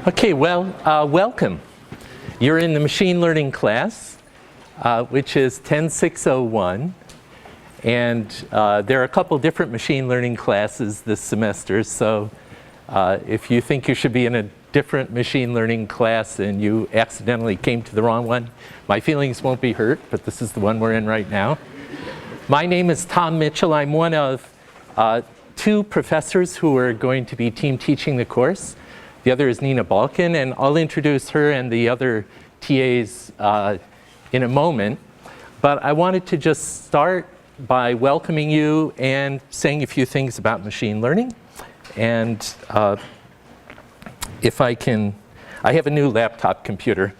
Okay, well, welcome. You're in the machine learning class, which is 10601. And there are a couple different machine learning classes this semester. So if you think you should be in a different machine learning class and you accidentally came to the wrong one, my feelings won't be hurt, but this is the one we're in right now. My name is Tom Mitchell. I'm one of two professors who are going to be team teaching the course. The other is Nina Balkin, and I'll introduce her and the other TAs in a moment. But I wanted to just start by welcoming you and saying a few things about machine learning. And if I can, I have a new laptop computer,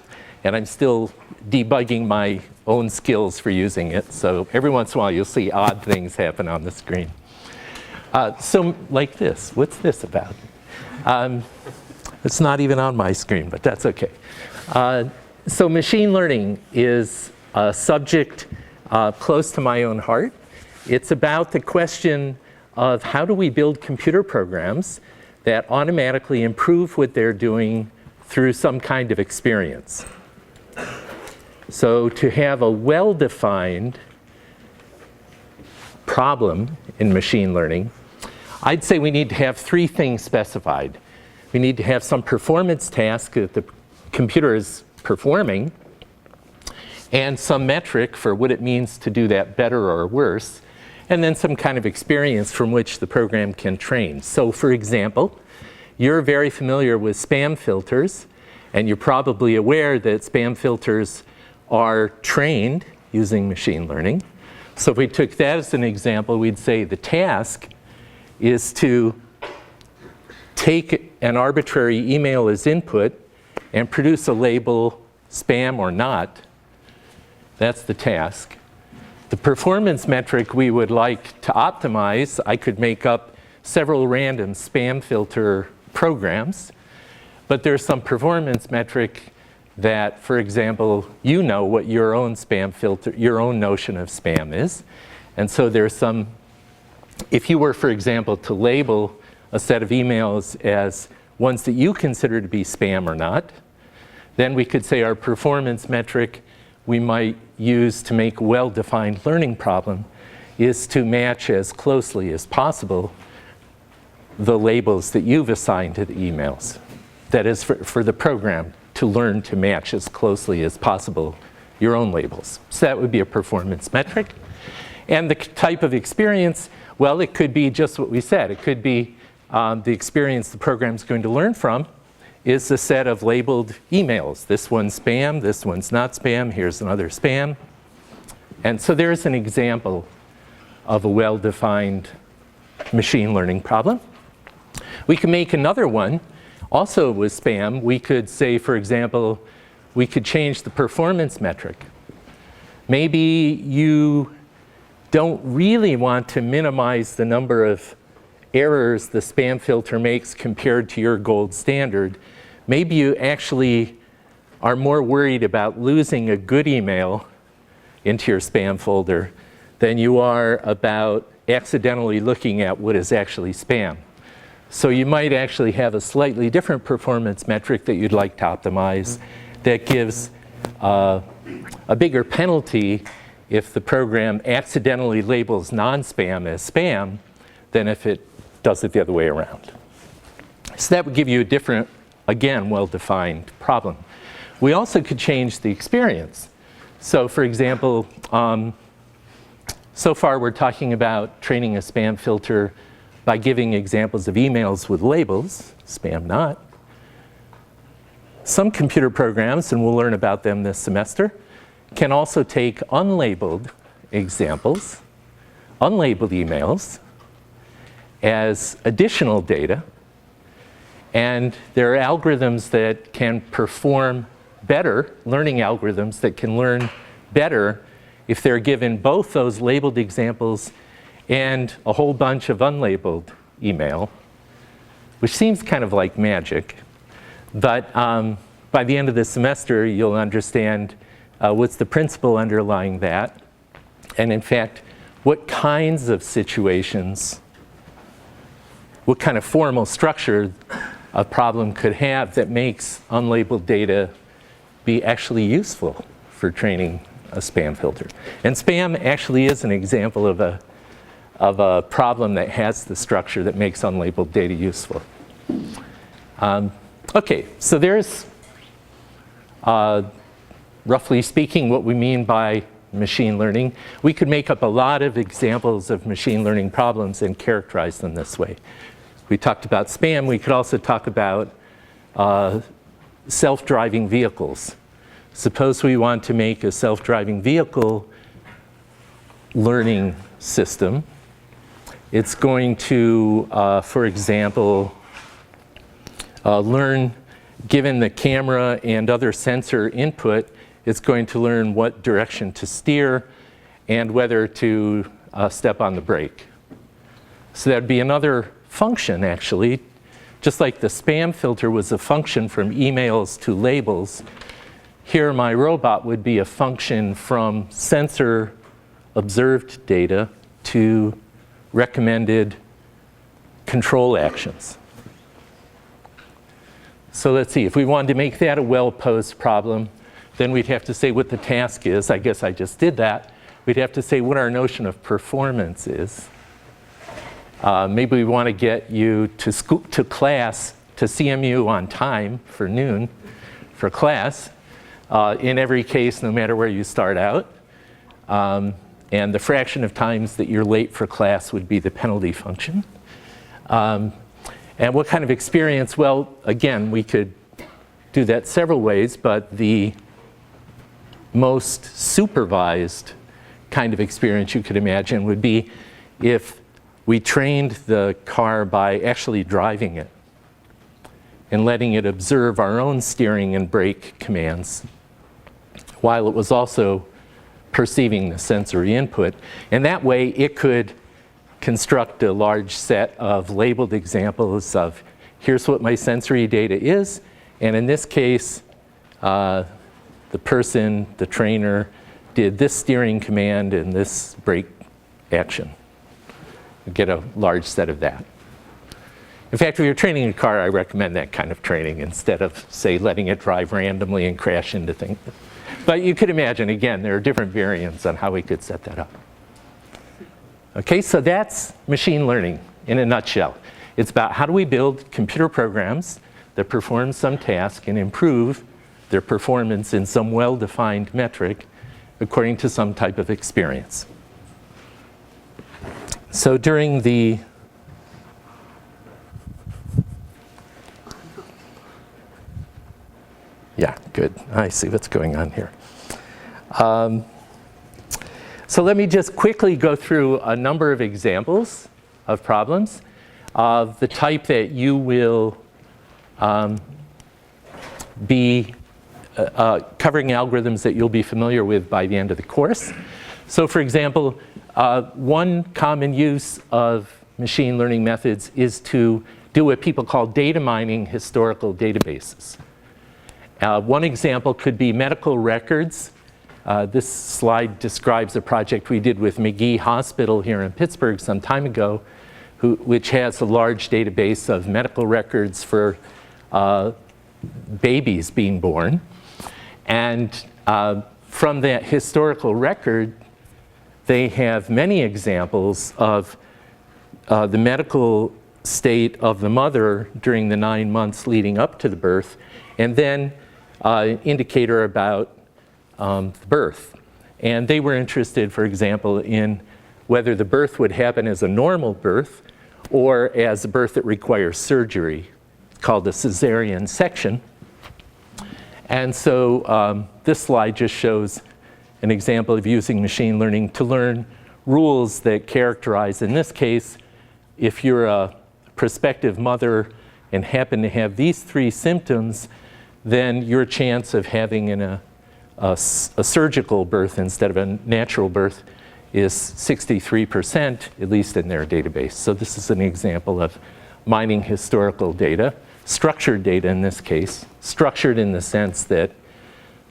and I'm still debugging my own skills for using it. So every once in a while, you'll see odd things happen on the screen. So like this, what's this about? It's not even on my screen, but that's okay. So machine learning is a subject close to my own heart. It's about the question of how do we build computer programs that automatically improve what they're doing through some kind of experience. So to have a well-defined problem in machine learning, I'd say we need to have three things specified. We need to have some performance task that the computer is performing, and some metric for what it means to do that better or worse, and then some kind of experience from which the program can train. So for example, you're very familiar with spam filters, and you're probably aware that spam filters are trained using machine learning. So if we took that as an example, we'd say the task is to take an arbitrary email as input and produce a label spam or not. That's the task. The performance metric we would like to optimize, I could make up several random spam filter programs, but there's some performance metric that, for example, you know what your own spam filter, your own notion of spam is. And so there's some, if you were, for example, to label a set of emails as ones that you consider to be spam or not, then we could say our performance metric we might use to make a well-defined learning problem is to match as closely as possible the labels that you've assigned to the emails. That is for the program to learn to match as closely as possible your own labels. So that would be a performance metric. And the type of experience, well, it could be just what we said. It could be the experience the program's going to learn from is a set of labeled emails. This one's spam, this one's not spam, here's another spam. And so there's an example of a well-defined machine learning problem. We can make another one, also with spam. We could say, for example, we could change the performance metric. Maybe you don't really want to minimize the number of errors the spam filter makes compared to your gold standard. Maybe you actually are more worried about losing a good email into your spam folder than you are about accidentally looking at what is actually spam. So you might actually have a slightly different performance metric that you'd like to optimize that gives a bigger penalty if the program accidentally labels non-spam as spam than if it does it the other way around. So that would give you a different, again, well-defined problem. We also could change the experience. So for example, so far we're talking about training a spam filter by giving examples of emails with labels, spam not. Some computer programs, and we'll learn about them this semester, can also take unlabeled examples, unlabeled emails, as additional data, and there are algorithms that can perform better, learning algorithms that can learn better if they're given both those labeled examples and a whole bunch of unlabeled email, which seems kind of like magic. But by the end of the semester, you'll understand what's the principle underlying that, and in fact, what kinds of situations, what kind of formal structure a problem could have that makes unlabeled data be actually useful for training a spam filter. And spam actually is an example of a problem that has the structure that makes unlabeled data useful. Okay, so there's, roughly speaking, what we mean by machine learning. We could make up a lot of examples of machine learning problems and characterize them this way. We talked about spam. We could also talk about self-driving vehicles. Suppose we want to make a self-driving vehicle learning system. It's going to, for example, learn, given the camera and other sensor input, it's going to learn what direction to steer and whether to step on the brake. So that'd be another function, actually. Just like the spam filter was a function from emails to labels, here my robot would be a function from sensor observed data to recommended control actions. So let's see, if we wanted to make that a well-posed problem, then we'd have to say what the task is. I guess I just did that. We'd have to say what our notion of performance is. Maybe we want to get you to class, to CMU on time for noon for class, in every case, no matter where you start out. And the fraction of times that you're late for class would be the penalty function. And what kind of experience? Well, again, we could do that several ways, but the most supervised kind of experience you could imagine would be if we trained the car by actually driving it and letting it observe our own steering and brake commands while it was also perceiving the sensory input. And that way it could construct a large set of labeled examples of here's what my sensory data is, and in this case the person, the trainer, did this steering command and this brake action. You get a large set of that. In fact, if you're training a car, I recommend that kind of training instead of, say, letting it drive randomly and crash into things. But you could imagine, again, there are different variants on how we could set that up. Okay, so that's machine learning in a nutshell. It's about how do we build computer programs that perform some task and improve their performance in some well-defined metric according to some type of experience. So during the yeah, good. I see what's going on here. So let me just quickly go through a number of examples of problems of the type that you will be covering algorithms that you'll be familiar with by the end of the course. So for example, one common use of machine learning methods is to do what people call data mining historical databases. One example could be medical records. This slide describes a project we did with McGee Hospital here in Pittsburgh some time ago, which has a large database of medical records for babies being born. And from that historical record, they have many examples of the medical state of the mother during the 9 months leading up to the birth, and then an indicator about the birth. And they were interested, for example, in whether the birth would happen as a normal birth or as a birth that requires surgery, called a cesarean section. And so this slide just shows an example of using machine learning to learn rules that characterize, in this case, if you're a prospective mother and happen to have these 3 symptoms, then your chance of having a surgical birth instead of a natural birth is 63%, at least in their database. So this is an example of mining historical data, structured data in this case, structured in the sense that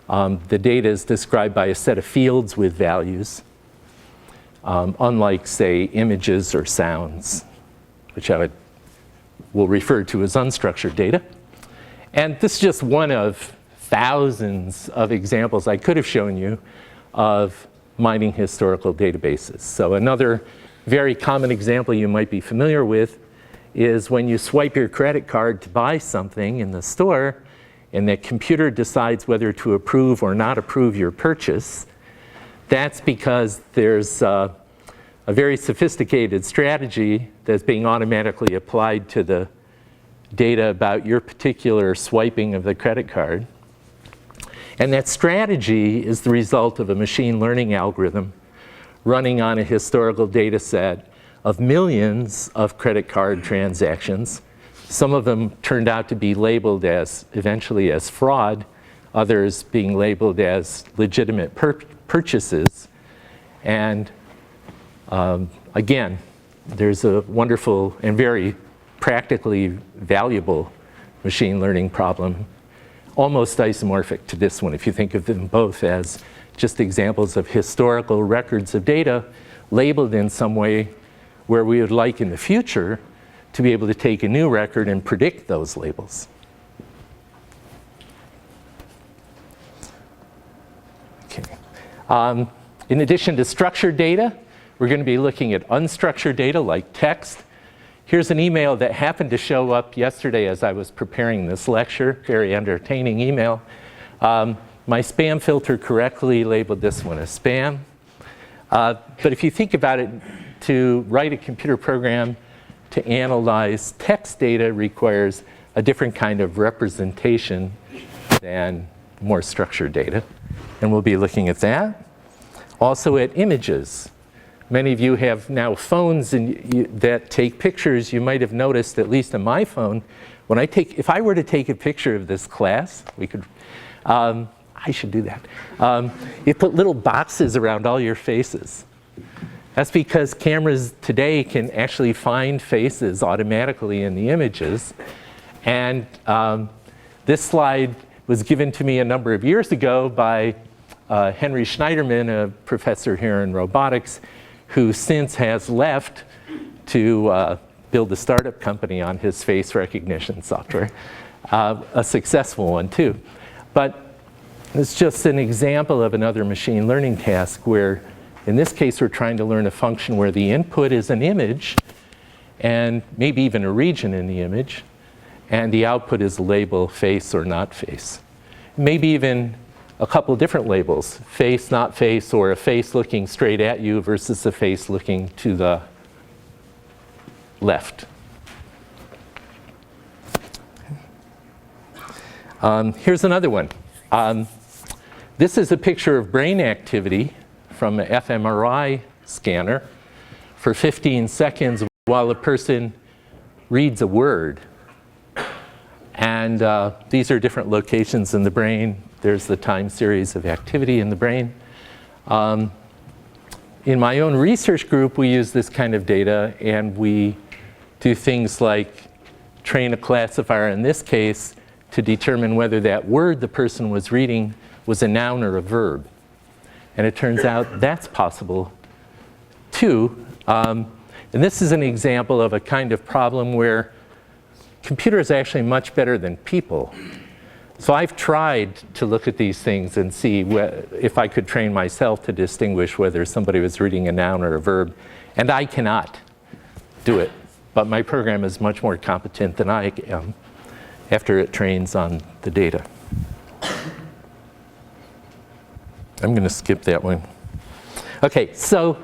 the data is described by a set of fields with values, unlike, say, images or sounds, which I would we'll refer to as unstructured data. And this is just one of thousands of examples I could have shown you of mining historical databases. So another very common example you might be familiar with is when you swipe your credit card to buy something in the store, and the computer decides whether to approve or not approve your purchase. That's because there's a very sophisticated strategy that's being automatically applied to the data about your particular swiping of the credit card. And that strategy is the result of a machine learning algorithm running on a historical data set of millions of credit card transactions. Some of them turned out to be labeled as, eventually as fraud, others being labeled as legitimate purchases. And again, there's a wonderful and very practically valuable machine learning problem, almost isomorphic to this one, if you think of them both as just examples of historical records of data labeled in some way where we would like in the future to be able to take a new record and predict those labels. Okay. In addition to structured data, we're going to be looking at unstructured data like text. Here's an email that happened to show up yesterday as I was preparing this lecture, very entertaining email. My spam filter correctly labeled this one as spam. But if you think about it, to write a computer program to analyze text data requires a different kind of representation than more structured data. And we'll be looking at that. Also at images. Many of you have now phones that take pictures. You might have noticed, at least on my phone, when if I were to take a picture of this class, we could, I should do that. You put little boxes around all your faces. That's because cameras today can actually find faces automatically in the images. And this slide was given to me a number of years ago by Henry Schneiderman, a professor here in robotics, who since has left to build a startup company on his face recognition software, a successful one too. But it's just an example of another machine learning task where, in this case, we're trying to learn a function where the input is an image and maybe even a region in the image, and the output is a label, face or not face. Maybe even a couple of different labels, face, not face, or a face looking straight at you versus a face looking to the left. Here's another one. This is a picture of brain activity from an fMRI scanner for 15 seconds while a person reads a word. And these are different locations in the brain. There's the time series of activity in the brain. In my own research group, we use this kind of data, and we do things like train a classifier, in this case, to determine whether that word the person was reading was a noun or a verb. And it turns out that's possible too. And this is an example of a kind of problem where computers are actually much better than people. So I've tried to look at these things and see if I could train myself to distinguish whether somebody was reading a noun or a verb, and I cannot do it. But my program is much more competent than I am after it trains on the data. I'm going to skip that one. Okay, so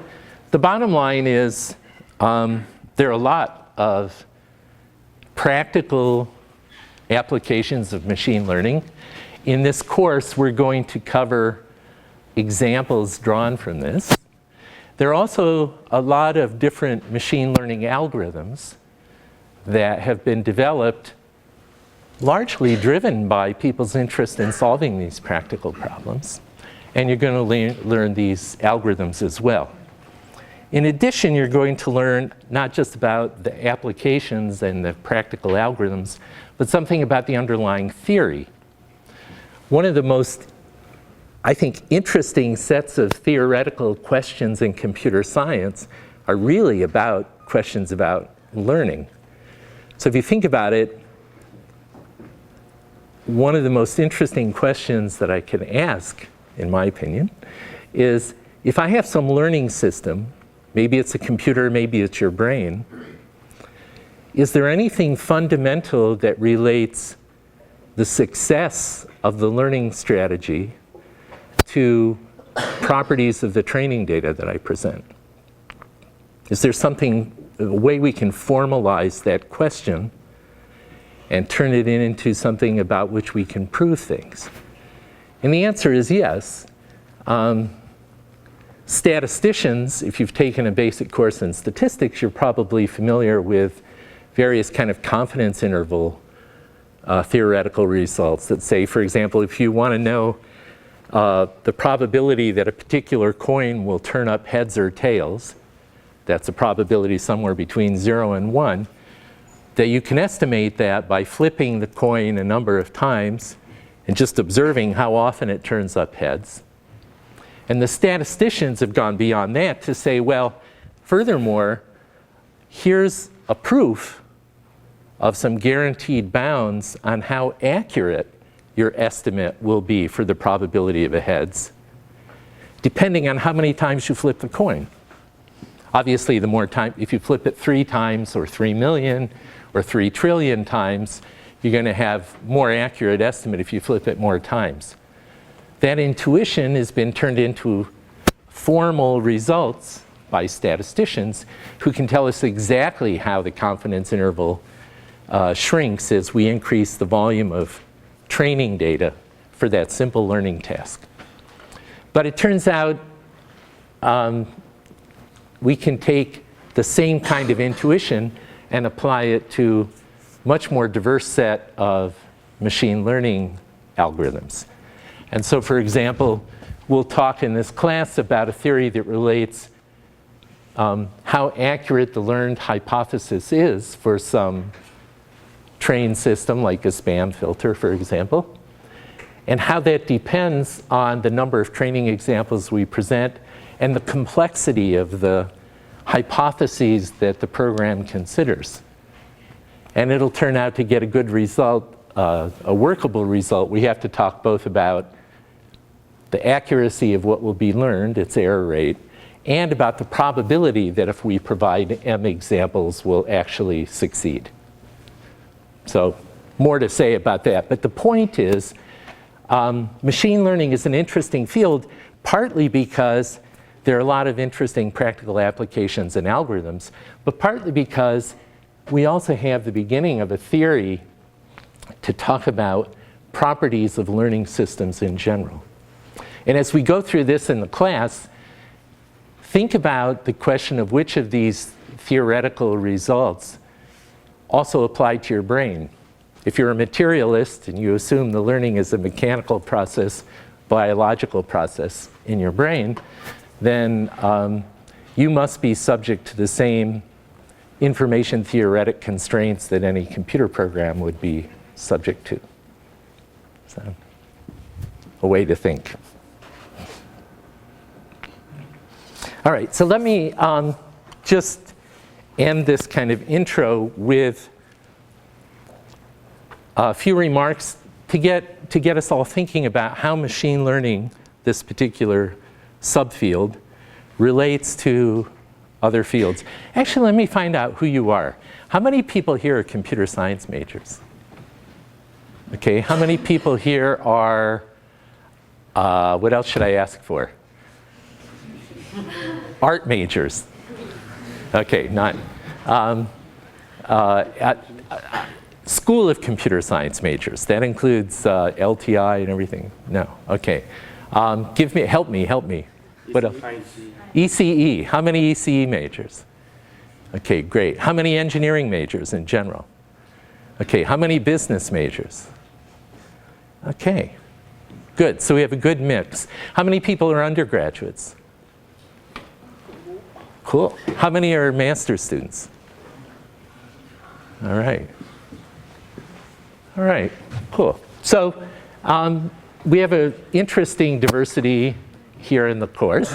the bottom line is there are a lot of practical applications of machine learning. In this course, we're going to cover examples drawn from this. There are also a lot of different machine learning algorithms that have been developed, largely driven by people's interest in solving these practical problems. And you're going to learn these algorithms as well. In addition, you're going to learn not just about the applications and the practical algorithms, but something about the underlying theory. One of the most, I think, interesting sets of theoretical questions in computer science are really about questions about learning. So if you think about it, one of the most interesting questions that I can ask, in my opinion, is if I have some learning system, maybe it's a computer, maybe it's your brain, is there anything fundamental that relates the success of the learning strategy to properties of the training data that I present? Is there something, a way we can formalize that question and turn it into something about which we can prove things? And the answer is yes. Statisticians, if you've taken a basic course in statistics, you're probably familiar with various kind of confidence interval theoretical results that say, for example, if you want to know the probability that a particular coin will turn up heads or tails, that's a probability somewhere between 0 and 1, that you can estimate that by flipping the coin a number of times and just observing how often it turns up heads. And the statisticians have gone beyond that to say, well, furthermore, here's a proof of some guaranteed bounds on how accurate your estimate will be for the probability of a heads, depending on how many times you flip the coin. Obviously, the more time, if you flip it 3 times or 3 million or 3 trillion times, you're going to have more accurate estimate if you flip it more times. That intuition has been turned into formal results by statisticians who can tell us exactly how the confidence interval shrinks as we increase the volume of training data for that simple learning task. But it turns out we can take the same kind of intuition and apply it to much more diverse set of machine learning algorithms. And so, for example, we'll talk in this class about a theory that relates how accurate the learned hypothesis is for some trained system, like a spam filter, for example, and how that depends on the number of training examples we present and the complexity of the hypotheses that the program considers. And it'll turn out to get a good result, a workable result. We have to talk both about the accuracy of what will be learned, its error rate, and about the probability that if we provide M examples, we'll actually succeed. So more to say about that. But the point is, machine learning is an interesting field, partly because there are a lot of interesting practical applications and algorithms, but partly because we also have the beginning of a theory to talk about properties of learning systems in general. And as we go through this in the class, think about the question of which of these theoretical results also apply to your brain. If you're a materialist and you assume the learning is a mechanical process, biological process in your brain, then you must be subject to the same information theoretic constraints that any computer program would be subject to. So, a way to think. All right, so let me just end this kind of intro with a few remarks to get us all thinking about how machine learning, this particular subfield, relates to other fields. Actually, let me find out who you are. How many people here are computer science majors? Okay, how many people here are, what else should I ask for? Art majors. Okay, none. School of Computer Science majors. That includes LTI and everything? No, okay. Help me. What else? ECE, how many ECE majors? Okay, great. How many engineering majors in general? Okay, how many business majors? Okay, good, so we have a good mix. How many people are undergraduates? Cool. How many are master's students? All right. All right, cool. So we have an interesting diversity here in the course.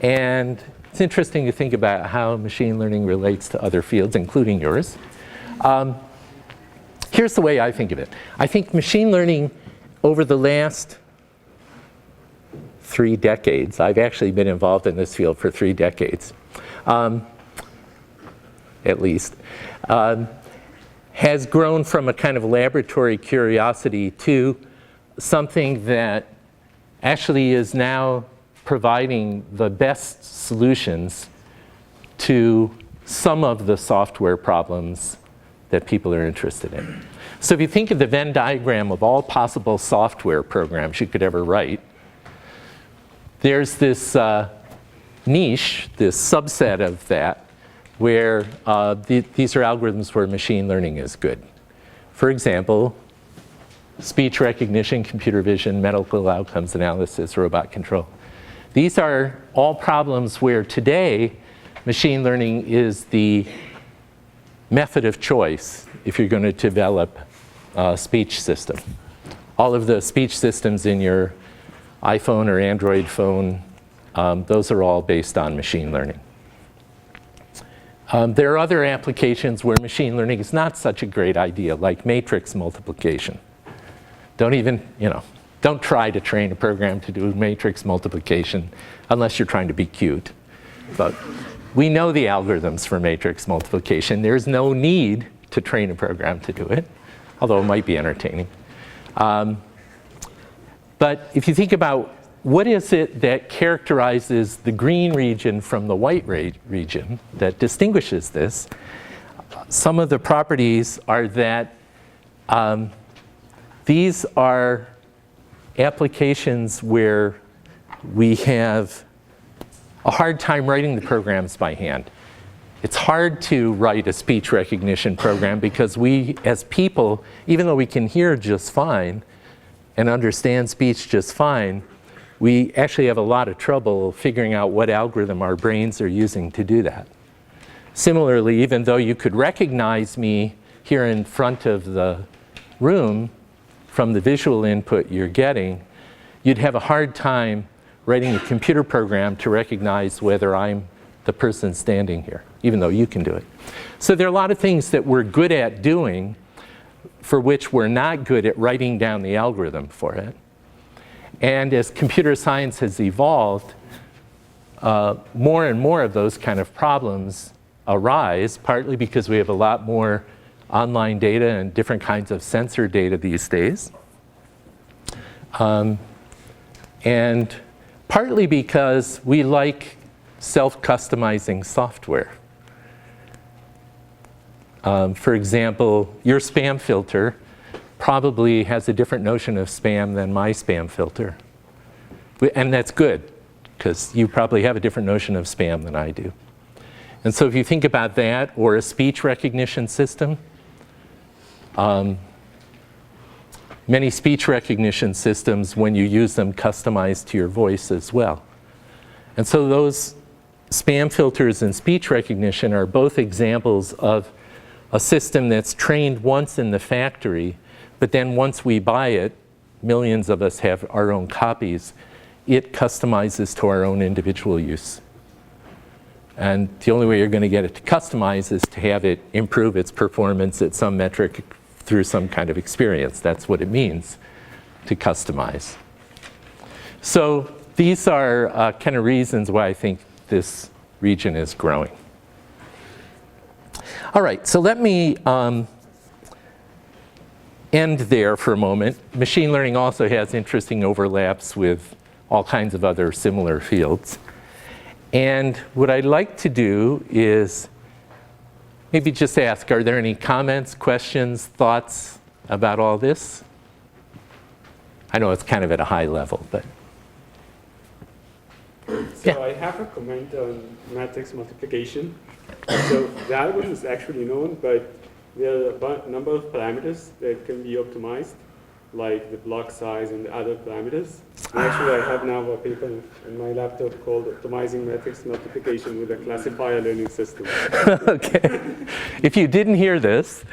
And it's interesting to think about how machine learning relates to other fields, including yours. Here's the way I think of it. I think machine learning over the last 3 decades, I've actually been involved in this field for 3 decades, at least, has grown from a kind of laboratory curiosity to something that actually is now providing the best solutions to some of the software problems that people are interested in. So if you think of the Venn diagram of all possible software programs you could ever write, there's this niche, this subset of that, where these are algorithms where machine learning is good. For example, speech recognition, computer vision, medical outcomes analysis, robot control. These are all problems where today machine learning is the method of choice if you're going to develop a speech system. All of the speech systems in your iPhone or Android phone, those are all based on machine learning. There are other applications where machine learning is not such a great idea, like matrix multiplication. Don't even, don't try to train a program to do matrix multiplication unless you're trying to be cute. But we know the algorithms for matrix multiplication. There's no need to train a program to do it, although it might be entertaining. But if you think about what is it that characterizes the green region from the white region that distinguishes this, some of the properties are that these are applications where we have a hard time writing the programs by hand. It's hard to write a speech recognition program because we, as people, even though we can hear just fine and understand speech just fine, we actually have a lot of trouble figuring out what algorithm our brains are using to do that. Similarly, even though you could recognize me here in front of the room from the visual input you're getting, you'd have a hard time writing a computer program to recognize whether I'm the person standing here, even though you can do it. So there are a lot of things that we're good at doing for which we're not good at writing down the algorithm for it. And as computer science has evolved, more and more of those kind of problems arise, partly because we have a lot more online data and different kinds of sensor data these days. And partly because we like self-customizing software. For example, your spam filter probably has a different notion of spam than my spam filter. And that's good, because you probably have a different notion of spam than I do. And so if you think about that, or a speech recognition system, many speech recognition systems, when you use them, customize to your voice as well. And so those spam filters and speech recognition are both examples of a system that's trained once in the factory, but then once we buy it, millions of us have our own copies, it customizes to our own individual use. And the only way you're going to get it to customize is to have it improve its performance at some metric through some kind of experience. That's what it means to customize. So these are kind of reasons why I think this region is growing. All right, so let me end there for a moment. Machine learning also has interesting overlaps with all kinds of other similar fields. And what I'd like to do is maybe just ask, are there any comments, questions, thoughts about all this? I know it's kind of at a high level, but. So yeah. I have a comment on matrix multiplication. So the algorithm is actually known, but there are a number of parameters that can be optimized, like the block size and the other parameters. And actually, I have now a paper in my laptop called Optimizing Matrix Multiplication with a Classifier Learning System. Okay. If you didn't hear this,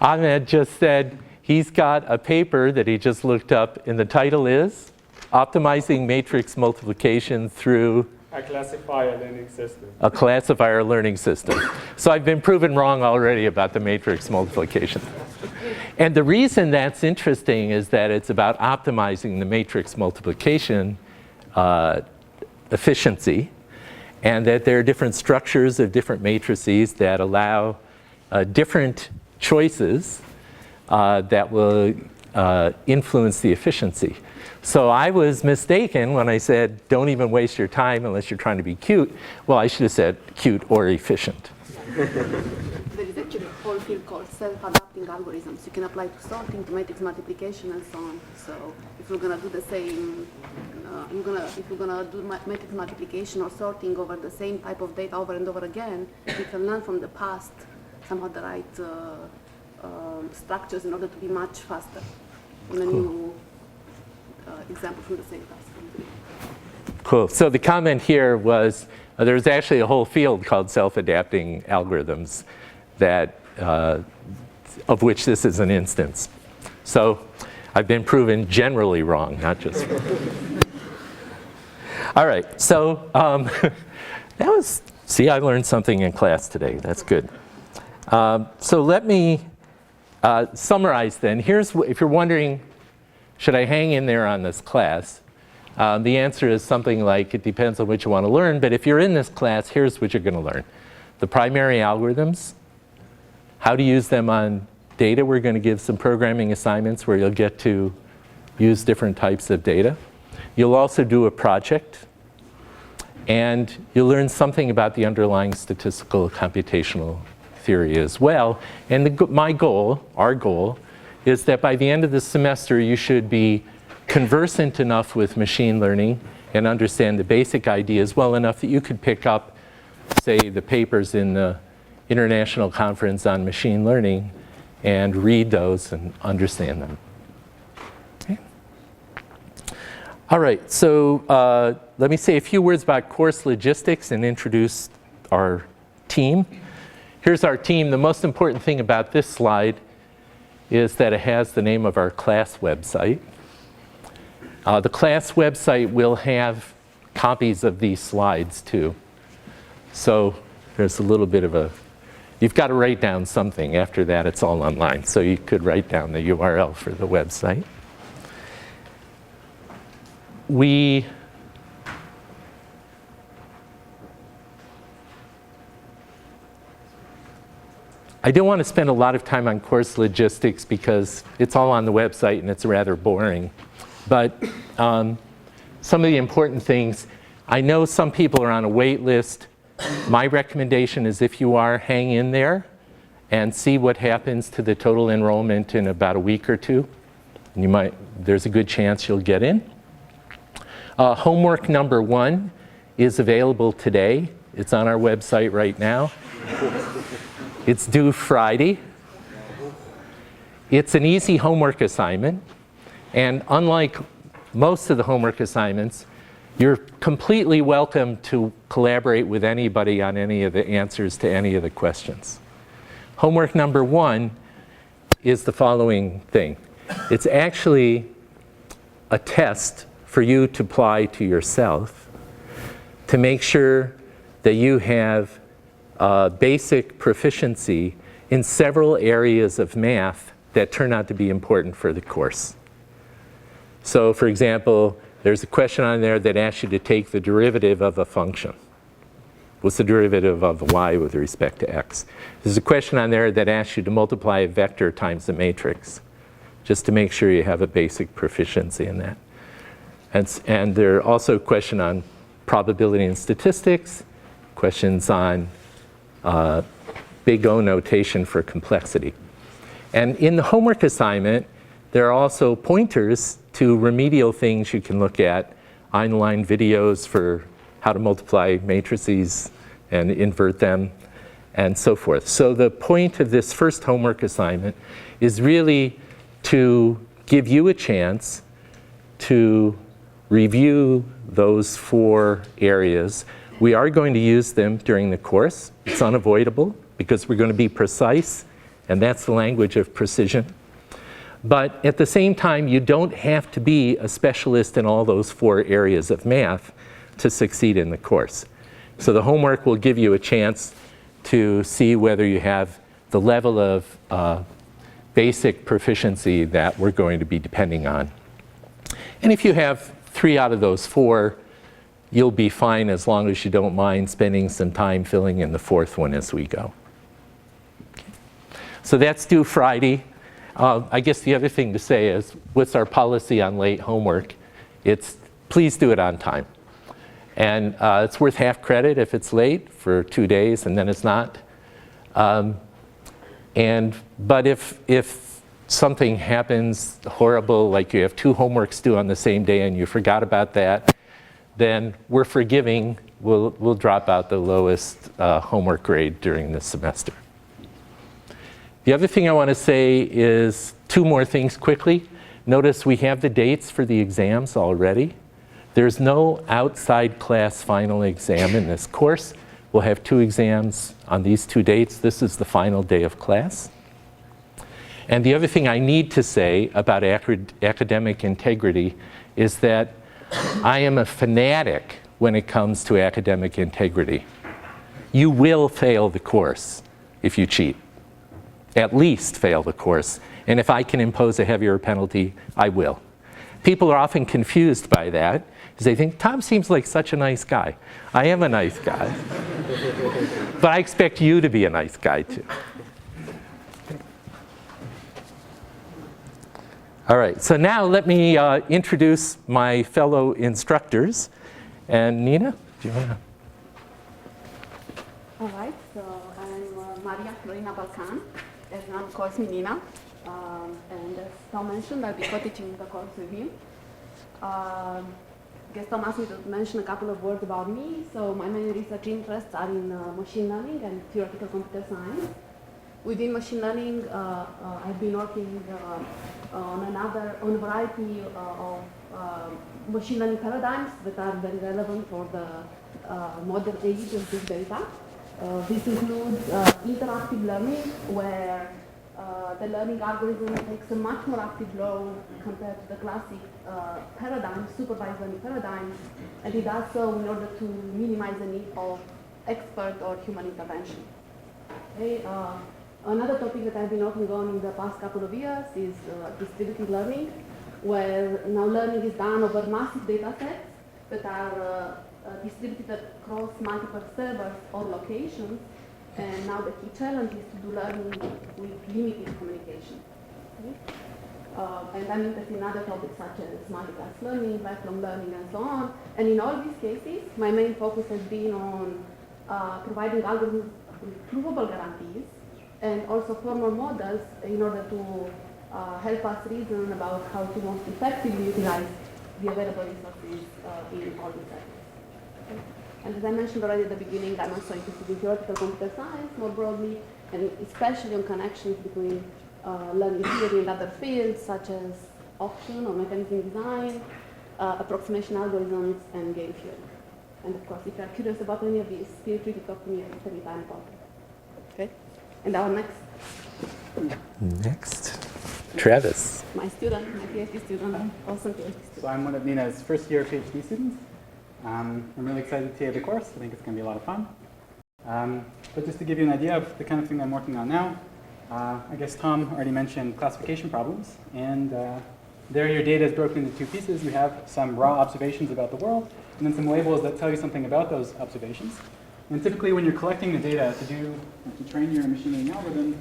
Ahmed just said he's got a paper that he just looked up, and the title is Optimizing Matrix Multiplication through A classifier learning system. A classifier learning system. So I've been proven wrong already about the matrix multiplication. And the reason that's interesting is that it's about optimizing the matrix multiplication efficiency, and that there are different structures of different matrices that allow different choices that will influence the efficiency. So I was mistaken when I said, don't even waste your time unless you're trying to be cute. Well, I should have said cute or efficient. There is actually a whole field called self-adapting algorithms. You can apply to sorting, to matrix multiplication, and so on. So if you're going to do the same, if you're going to do matrix multiplication or sorting over the same type of data over and over again, you can learn from the past somehow the right structures in order to be much faster in a new example from the same task. Cool. So the comment here was there's actually a whole field called self-adapting algorithms that of which this is an instance. So I've been proven generally wrong, not just wrong. All right. So that was, see, I learned something in class today. That's good. So let me summarize then. Here's, if you're wondering, should I hang in there on this class? The answer is something like, it depends on what you want to learn, but if you're in this class, here's what you're going to learn. The primary algorithms, how to use them on data. We're going to give some programming assignments where you'll get to use different types of data. You'll also do a project, and you'll learn something about the underlying statistical computational theory as well. And my goal, our goal, is that by the end of the semester, you should be conversant enough with machine learning and understand the basic ideas well enough that you could pick up, say, the papers in the International Conference on Machine Learning and read those and understand them. Okay. All right, so let me say a few words about course logistics and introduce our team. Here's our team. The most important thing about this slide is that it has the name of our class website. The class website will have copies of these slides too. So there's a little bit of a, you've got to write down something. After that, it's all online. So you could write down the URL for the website. I don't want to spend a lot of time on course logistics because it's all on the website and it's rather boring. But some of the important things, I know some people are on a wait list. My recommendation is if you are, hang in there and see what happens to the total enrollment in about a week or two. And there's a good chance you'll get in. Homework number 1 is available today. It's on our website right now. It's due Friday. It's an easy homework assignment. And unlike most of the homework assignments, you're completely welcome to collaborate with anybody on any of the answers to any of the questions. Homework number 1 is the following thing. It's actually a test for you to apply to yourself to make sure that you have basic proficiency in several areas of math that turn out to be important for the course. So for example, there's a question on there that asks you to take the derivative of a function. What's the derivative of y with respect to x? There's a question on there that asks you to multiply a vector times a matrix, just to make sure you have a basic proficiency in that. And there are also a question on probability and statistics, questions on big O notation for complexity. And in the homework assignment, there are also pointers to remedial things you can look at, online videos for how to multiply matrices and invert them, and so forth. So the point of this first homework assignment is really to give you a chance to review those 4 areas. We are going to use them during the course. It's unavoidable because we're going to be precise, and that's the language of precision. But at the same time, you don't have to be a specialist in all those 4 areas of math. to succeed in the course. So the homework will give you a chance to see whether you have the level of basic proficiency that we're going to be depending on. And if you have 3 out of those 4, you'll be fine as long as you don't mind spending some time filling in the 4th one as we go. Okay. So that's due Friday. I guess the other thing to say is, what's our policy on late homework? It's please do it on time. And it's worth half credit if it's late for 2 days and then it's not. But if something happens horrible, like you have 2 homeworks due on the same day and you forgot about that, then we're forgiving. We'll drop out the lowest homework grade during this semester. The other thing I want to say is 2 more things quickly. Notice we have the dates for the exams already. There's no outside class final exam in this course. We'll have 2 exams on these 2 dates. This is the final day of class. And the other thing I need to say about academic integrity is that I am a fanatic when it comes to academic integrity. You will fail the course if you cheat. At least fail the course. And if I can impose a heavier penalty, I will. People are often confused by that, because they think, Tom seems like such a nice guy. I am a nice guy. But I expect you to be a nice guy, too. All right, so now let me introduce my fellow instructors. And Nina, do you want to? All right, so I'm Maria Florina Balcan, and I'm course me Nina. And as Tom mentioned, I'll be co-teaching the course with him. I guess Tom asked me to mention a couple of words about me. So my main research interests are in machine learning and theoretical computer science. Within machine learning, I've been working on a variety of machine learning paradigms that are very relevant for the modern age of big data. This includes interactive learning, where the learning algorithm takes a much more active role compared to the classic paradigm, supervised learning paradigm, and it does so in order to minimize the need of expert or human intervention. Okay, another topic that I've been working on in the past couple of years is distributed learning, where now learning is done over massive data sets that are distributed across multiple servers or locations. And now the key challenge is to do learning with limited communication. Okay? And I'm interested in other topics such as multi-class learning, lifelong learning, and so on. And in all these cases, my main focus has been on providing algorithms with provable guarantees and also formal models in order to help us reason about how to most effectively utilize the available resources in all these areas. Okay? And as I mentioned already at the beginning, I'm also interested in theoretical computer science more broadly, and especially on connections between learning theory and other fields such as option or mechanism design, approximation algorithms, and game theory. And of course, if you're curious about any of these, feel free to talk to me at any time about it. Okay? And our Next, Travis. my student, my PhD student, awesome PhD student. So I'm one of Nina's first-year PhD students. I'm really excited to take the course. I think it's going to be a lot of fun. But just to give you an idea of the kind of thing I'm working on now, I guess Tom already mentioned classification problems. And there your data is broken into 2 pieces. You have some raw observations about the world, and then some labels that tell you something about those observations. And typically when you're collecting the data to train your machine learning algorithm,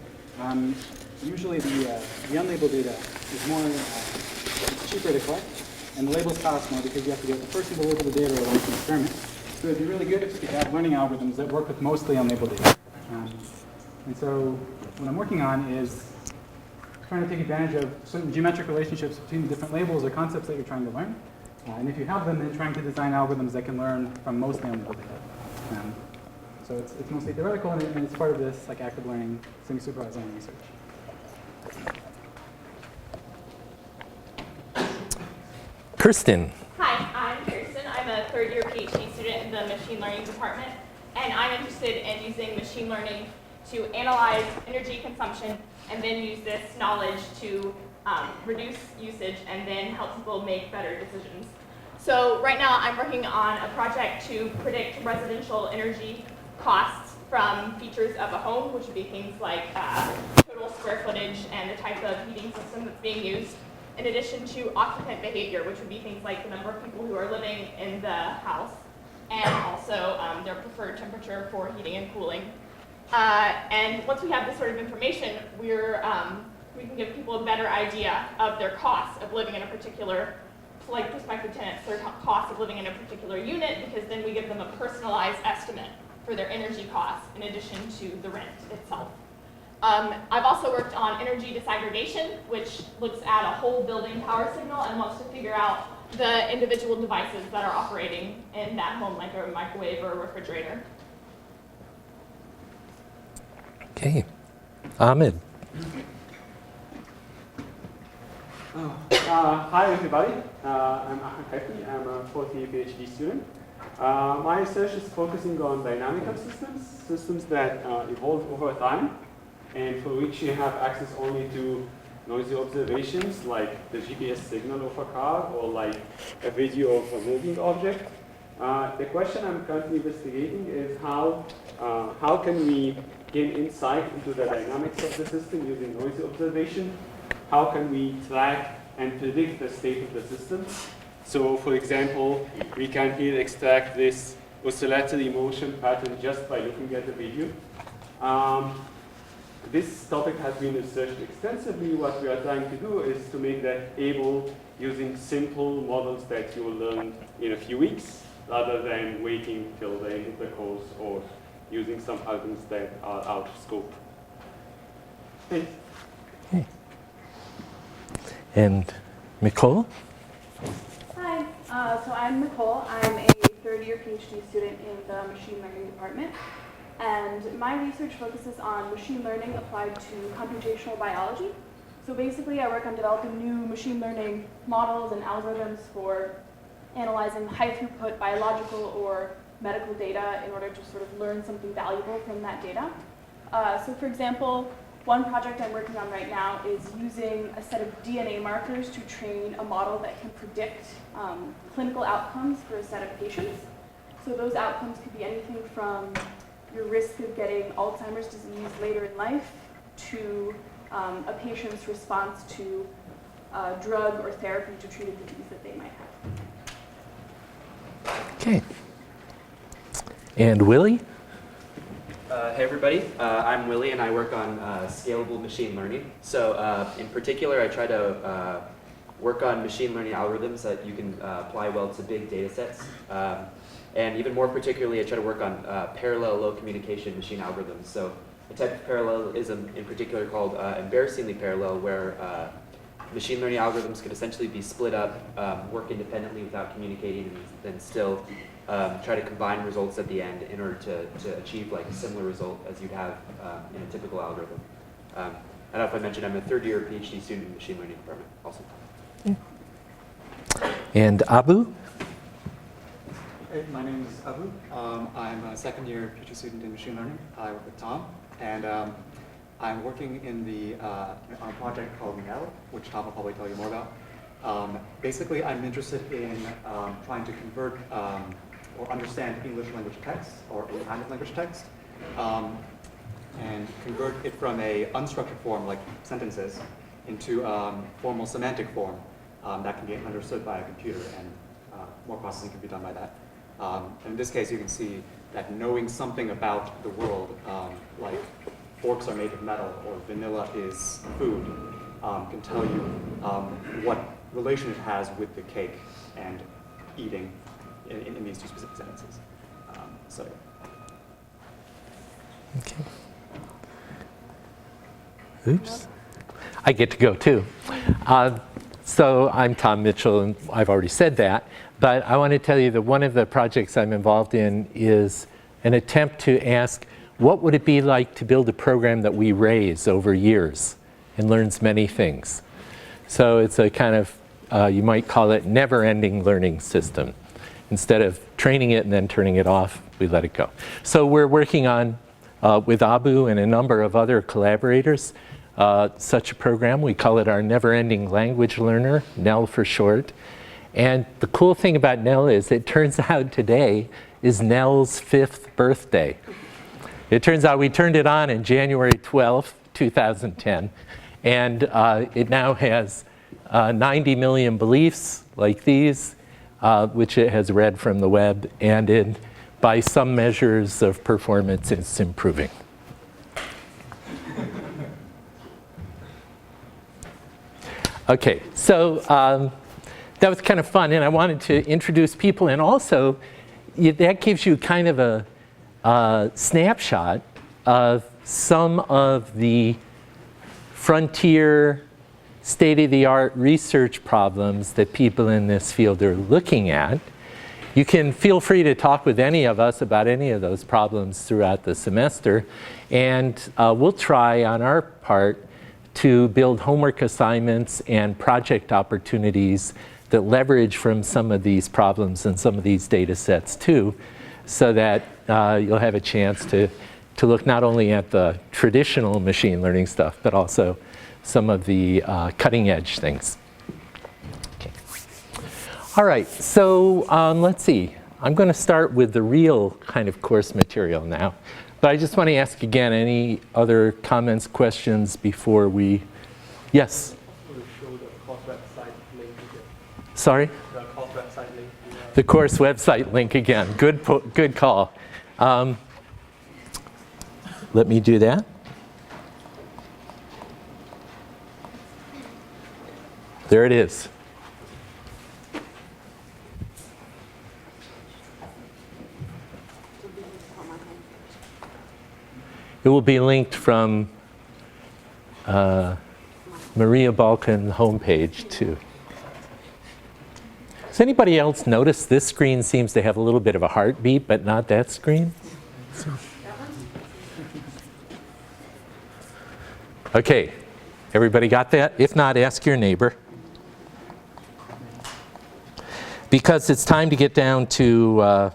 usually the unlabeled data is more, it's cheaper to collect. And the labels cost more because you have to get the person to label the data or launch an experiment. So it'd be really good if you could have learning algorithms that work with mostly unlabeled data. And so what I'm working on is trying to take advantage of certain geometric relationships between the different labels or concepts that you're trying to learn. And if you have them, then trying to design algorithms that can learn from mostly unlabeled data. So it's mostly theoretical, and it's part of this like active learning, semi-supervised learning research. Kirsten. Hi, I'm Kirsten. I'm a third-year PhD student in the machine learning department, and I'm interested in using machine learning to analyze energy consumption and then use this knowledge to reduce usage and then help people make better decisions. So right now I'm working on a project to predict residential energy costs from features of a home, which would be things like total square footage and the type of heating system that's being used, in addition to occupant behavior, which would be things like the number of people who are living in the house, and also their preferred temperature for heating and cooling. And once we have this sort of information, we can give people a better idea of their costs of living in a particular, like prospective tenants, their cost of living in a particular unit, because then we give them a personalized estimate for their energy costs in addition to the rent itself. I've also worked on energy disaggregation, which looks at a whole building power signal and wants to figure out the individual devices that are operating in that home, like a microwave or a refrigerator. Okay. Ahmed. Hi everybody, I'm Ahmed Haifi. I'm a fourth year PhD student. My research is focusing on dynamical systems that evolve over time, and for which you have access only to noisy observations like the GPS signal of a car or like a video of a moving object. The question I'm currently investigating is how can we gain insight into the dynamics of the system using noisy observation? How can we track and predict the state of the system? So, for example, we can here extract this oscillatory motion pattern just by looking at the video. This topic has been researched extensively. What we are trying to do is to make that able using simple models that you will learn in a few weeks, rather than waiting till the end of the course or using some algorithms that are out of scope. Thanks. Okay. And Nicole? Hi, so I'm Nicole. I'm a third-year PhD student in the machine learning department. And my research focuses on machine learning applied to computational biology. So basically, I work on developing new machine learning models and algorithms for analyzing high-throughput biological or medical data in order to sort of learn something valuable from that data. So for example, one project I'm working on right now is using a set of DNA markers to train a model that can predict clinical outcomes for a set of patients. So those outcomes could be anything from your risk of getting Alzheimer's disease later in life to a patient's response to a drug or therapy to treat a disease that they might have. Okay. And Willie? Hey everybody, I'm Willie and I work on scalable machine learning. So in particular, I try to work on machine learning algorithms that you can apply well to big data sets. And even more particularly, I try to work on parallel low communication machine algorithms. So a type of parallelism in particular called embarrassingly parallel, where machine learning algorithms can essentially be split up, work independently without communicating, and then still try to combine results at the end in order to achieve like a similar result as you'd have in a typical algorithm. I don't know if I mentioned I'm a third-year PhD student in the machine learning department also. And Abu? Hey, my name is Abu. I'm a second-year PhD student in machine learning. I work with Tom, and I'm working on a project called NEL, which Tom will probably tell you more about. Basically, I'm interested in trying to convert or understand English language text or any kind of language text, and convert it from a unstructured form like sentences into formal semantic form that can be understood by a computer, and more processing can be done by that. In this case, you can see that knowing something about the world, like forks are made of metal or vanilla is food, can tell you what relation it has with the cake and eating in these two specific sentences. So. Okay. Oops. I get to go too. So I'm Tom Mitchell, and I've already said that, but I want to tell you that one of the projects I'm involved in is an attempt to ask, what would it be like to build a program that we raise over years and learns many things? So it's a kind of, you might call it never-ending learning system. Instead of training it and then turning it off, we let it go. So we're working on, with Abu and a number of other collaborators, such a program. We call it our never-ending language learner, NEL for short. And the cool thing about Nell is it turns out today is Nell's 5th birthday. It turns out we turned it on January 12th, 2010, and it now has 90 million beliefs like these, which it has read from the web, and by some measures of performance, it's improving. Okay, so that was kind of fun, and I wanted to introduce people, and also that gives you kind of a snapshot of some of the frontier, state-of-the-art research problems that people in this field are looking at. You can feel free to talk with any of us about any of those problems throughout the semester, and we'll try on our part to build homework assignments and project opportunities that leverage from some of these problems and some of these data sets too, so that you'll have a chance to look not only at the traditional machine learning stuff, but also some of the cutting edge things. Okay. All right, so let's see. I'm going to start with the real kind of course material now. But I just want to ask again, any other comments, questions before we, yes? Sorry? The course website link again. Good call. Let me do that. There it is. It will be linked from Maria Balkan homepage too. Does anybody else notice this screen seems to have a little bit of a heartbeat, but not that screen? Okay, everybody got that? If not, ask your neighbor. Because it's time to get down to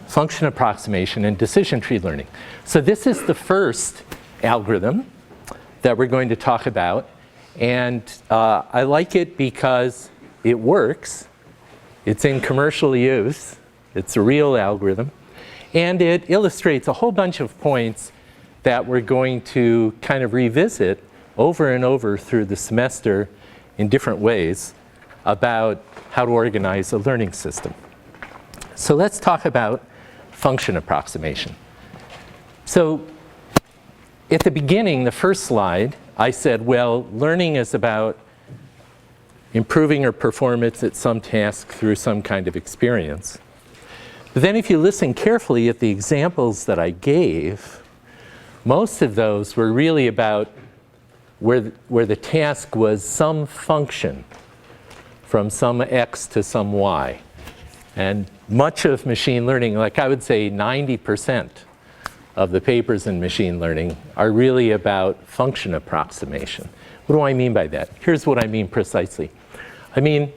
function approximation and decision tree learning. So this is the first algorithm that we're going to talk about. And I like it because it works. It's in commercial use. It's a real algorithm. And it illustrates a whole bunch of points that we're going to kind of revisit over and over through the semester in different ways about how to organize a learning system. So let's talk about function approximation. So at the beginning, the first slide, I said, well, learning is about improving your performance at some task through some kind of experience. But then if you listen carefully at the examples that I gave, most of those were really about where the task was some function from some x to some y. And much of machine learning, like I would say 90% of the papers in machine learning are really about function approximation. What do I mean by that? Here's what I mean precisely. I mean,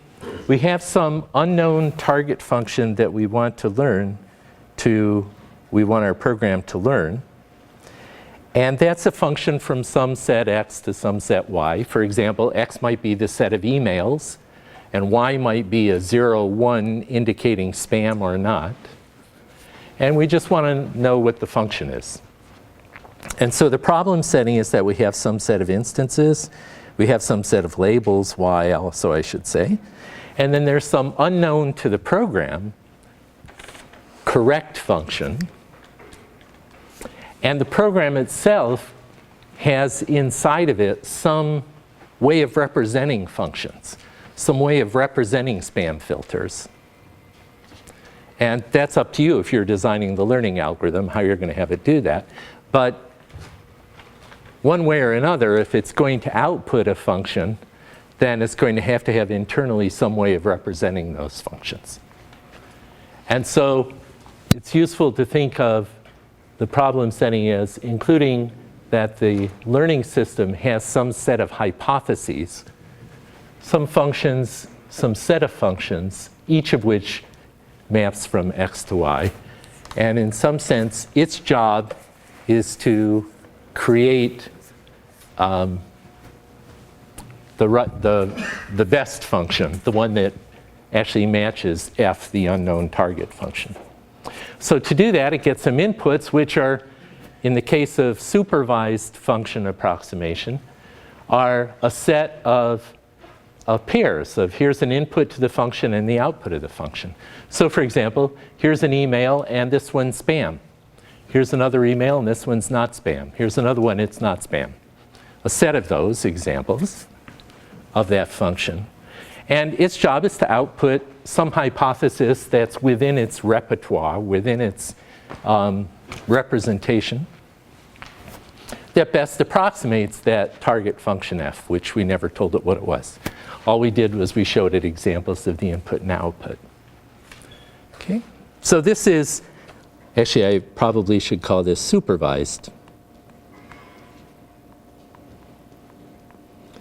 we have some unknown target function that we want to learn we want our program to learn. And that's a function from some set x to some set y. For example, x might be the set of emails, and y might be a 0, 1 indicating spam or not. And we just want to know what the function is. And so the problem setting is that we have some set of instances. We have some set of labels, y also I should say. And then there's some unknown to the program, correct function. And the program itself has inside of it some way of representing functions, some way of representing spam filters. And that's up to you if you're designing the learning algorithm, how you're going to have it do that. But one way or another, if it's going to output a function, then it's going to have internally some way of representing those functions. And so it's useful to think of the problem setting as including that the learning system has some set of hypotheses, some functions, some set of functions, each of which maps from x to y. And in some sense, its job is to create the best function, the one that actually matches f, the unknown target function. So to do that, it gets some inputs, which are, in the case of supervised function approximation, are a set of pairs of here's an input to the function and the output of the function. So for example, here's an email and this one's spam. Here's another email and this one's not spam. Here's another one, it's not spam. A set of those examples of that function. And its job is to output some hypothesis that's within its repertoire, within its representation, that best approximates that target function f, which we never told it what it was. All we did was we showed it examples of the input and output. Okay? So this is, actually I probably should call this supervised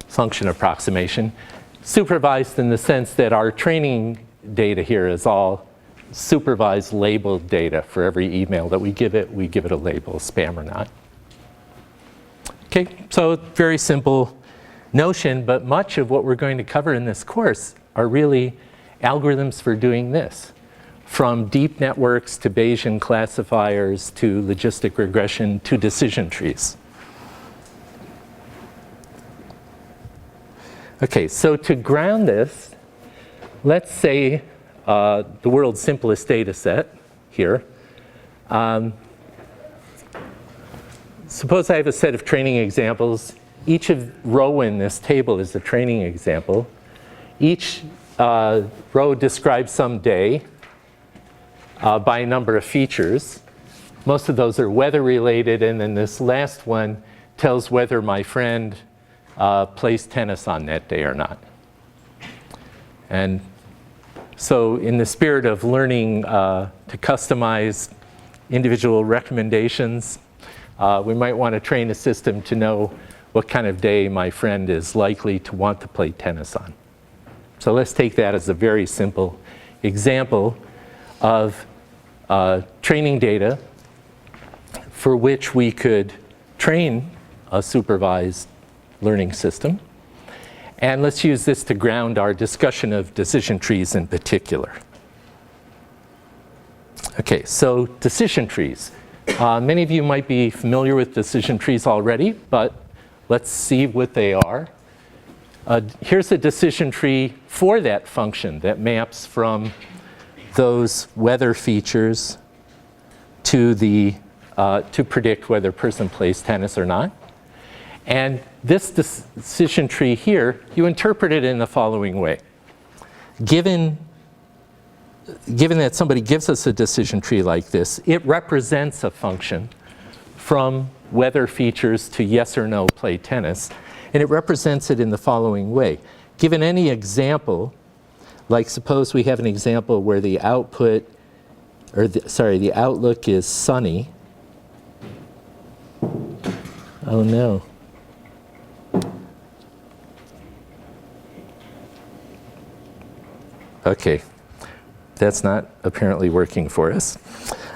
function approximation. Supervised in the sense that our training data here is all supervised labeled data. For every email that we give it a label, spam or not. Okay, so very simple notion, but much of what we're going to cover in this course are really algorithms for doing this. From deep networks to Bayesian classifiers to logistic regression to decision trees. Okay, so to ground this, let's say the world's simplest data set here. Suppose I have a set of training examples. Each row in this table is a training example. Each row describes some day by a number of features. Most of those are weather related, and then this last one tells whether my friend plays tennis on that day or not. And so in the spirit of learning to customize individual recommendations, we might want to train a system to know what kind of day my friend is likely to want to play tennis on. So let's take that as a very simple example of training data for which we could train a supervised learning system. And let's use this to ground our discussion of decision trees in particular. Okay, so decision trees. Many of you might be familiar with decision trees already, but let's see what they are. Here's a decision tree for that function that maps from those weather features to to predict whether a person plays tennis or not. And this decision tree here, you interpret it in the following way. Given that somebody gives us a decision tree like this, it represents a function from weather features to yes or no play tennis, and it represents it in the following way. Given any example, like suppose we have an example where the output, or the outlook is sunny. Oh no. Okay, that's not apparently working for us.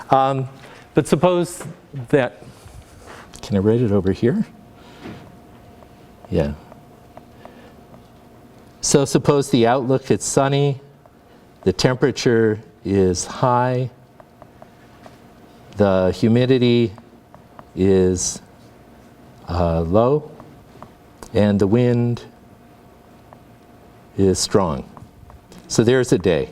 But suppose that, can I write it over here? Yeah. So suppose the outlook is sunny, the temperature is high, the humidity is low, and the wind is strong. So there's a day.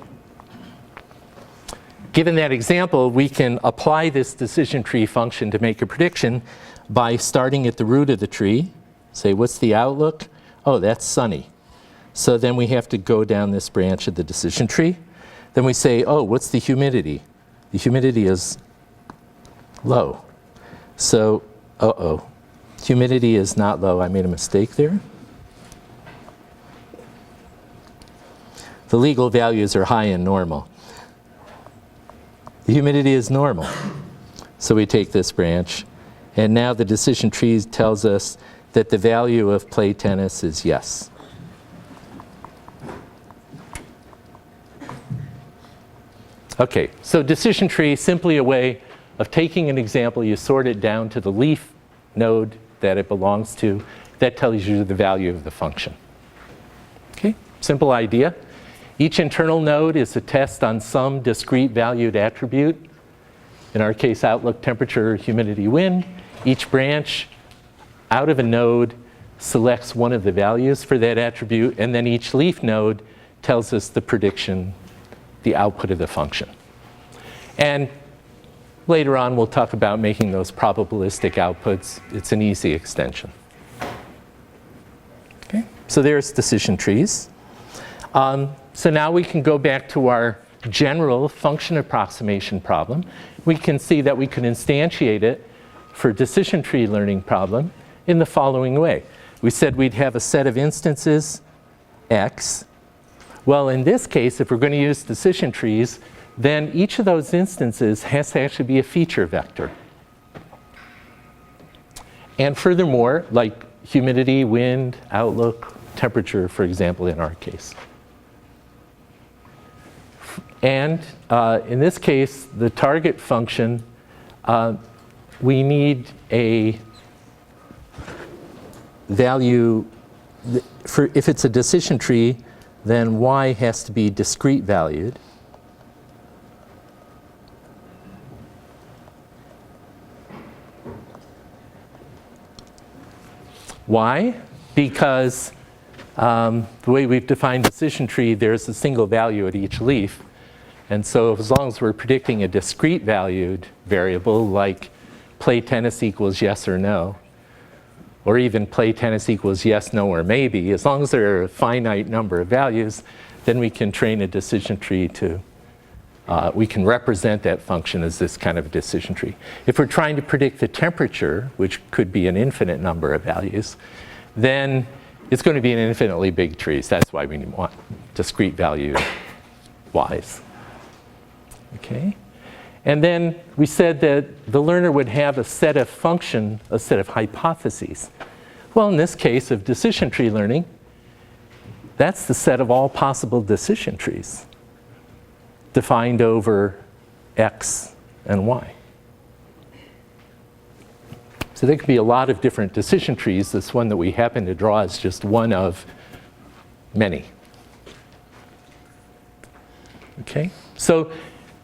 Given that example, we can apply this decision tree function to make a prediction by starting at the root of the tree. Say, what's the outlook? Oh, that's sunny. So then we have to go down this branch of the decision tree. Then we say, oh, what's the humidity? The humidity is low. So, humidity is not low. I made a mistake there. The legal values are high and normal. The humidity is normal. So we take this branch, and now the decision tree tells us that the value of play tennis is yes. Okay, so decision tree, simply a way of taking an example, you sort it down to the leaf node that it belongs to, that tells you the value of the function. Simple idea. Each internal node is a test on some discrete valued attribute. In our case, outlook, temperature, humidity, wind. Each branch out of a node selects one of the values for that attribute, and then each leaf node tells us the prediction, the output of the function. And later on, we'll talk about making those probabilistic outputs. It's an easy extension. Okay, so there's decision trees. So now we can go back to our general function approximation problem. We can see that we can instantiate it for decision tree learning problem in the following way. We said we'd have a set of instances, x. Well, in this case, if we're going to use decision trees, then each of those instances has to actually be a feature vector. And furthermore, like humidity, wind, outlook, temperature, for example, in our case. And in this case, the target function, we need a value, for if it's a decision tree, then y has to be discrete valued. Why? Because the way we've defined decision tree, there's a single value at each leaf. And so as long as we're predicting a discrete valued variable, like play tennis equals yes or no, or even play tennis equals yes, no, or maybe, as long as there are a finite number of values, then we can train a decision tree to, we can represent that function as this kind of a decision tree. If we're trying to predict the temperature, which could be an infinite number of values, then it's going to be an infinitely big tree. So that's why we want discrete value y's. Okay? And then we said that the learner would have a set of function, a set of hypotheses. Well, in this case of decision tree learning, that's the set of all possible decision trees defined over x and y. So there could be a lot of different decision trees. This one that we happen to draw is just one of many. Okay? So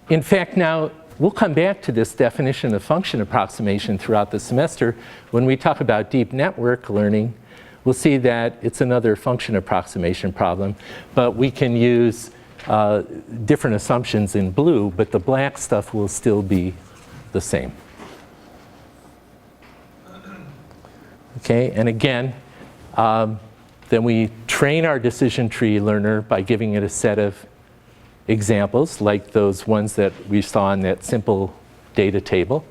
in fact, now we'll come back to this definition of function approximation throughout the semester. When we talk about deep network learning, we'll see that it's another function approximation problem, but we can use different assumptions in blue, but the black stuff will still be the same. Okay, and again, then we train our decision tree learner by giving it a set of examples like those ones that we saw in that simple data table.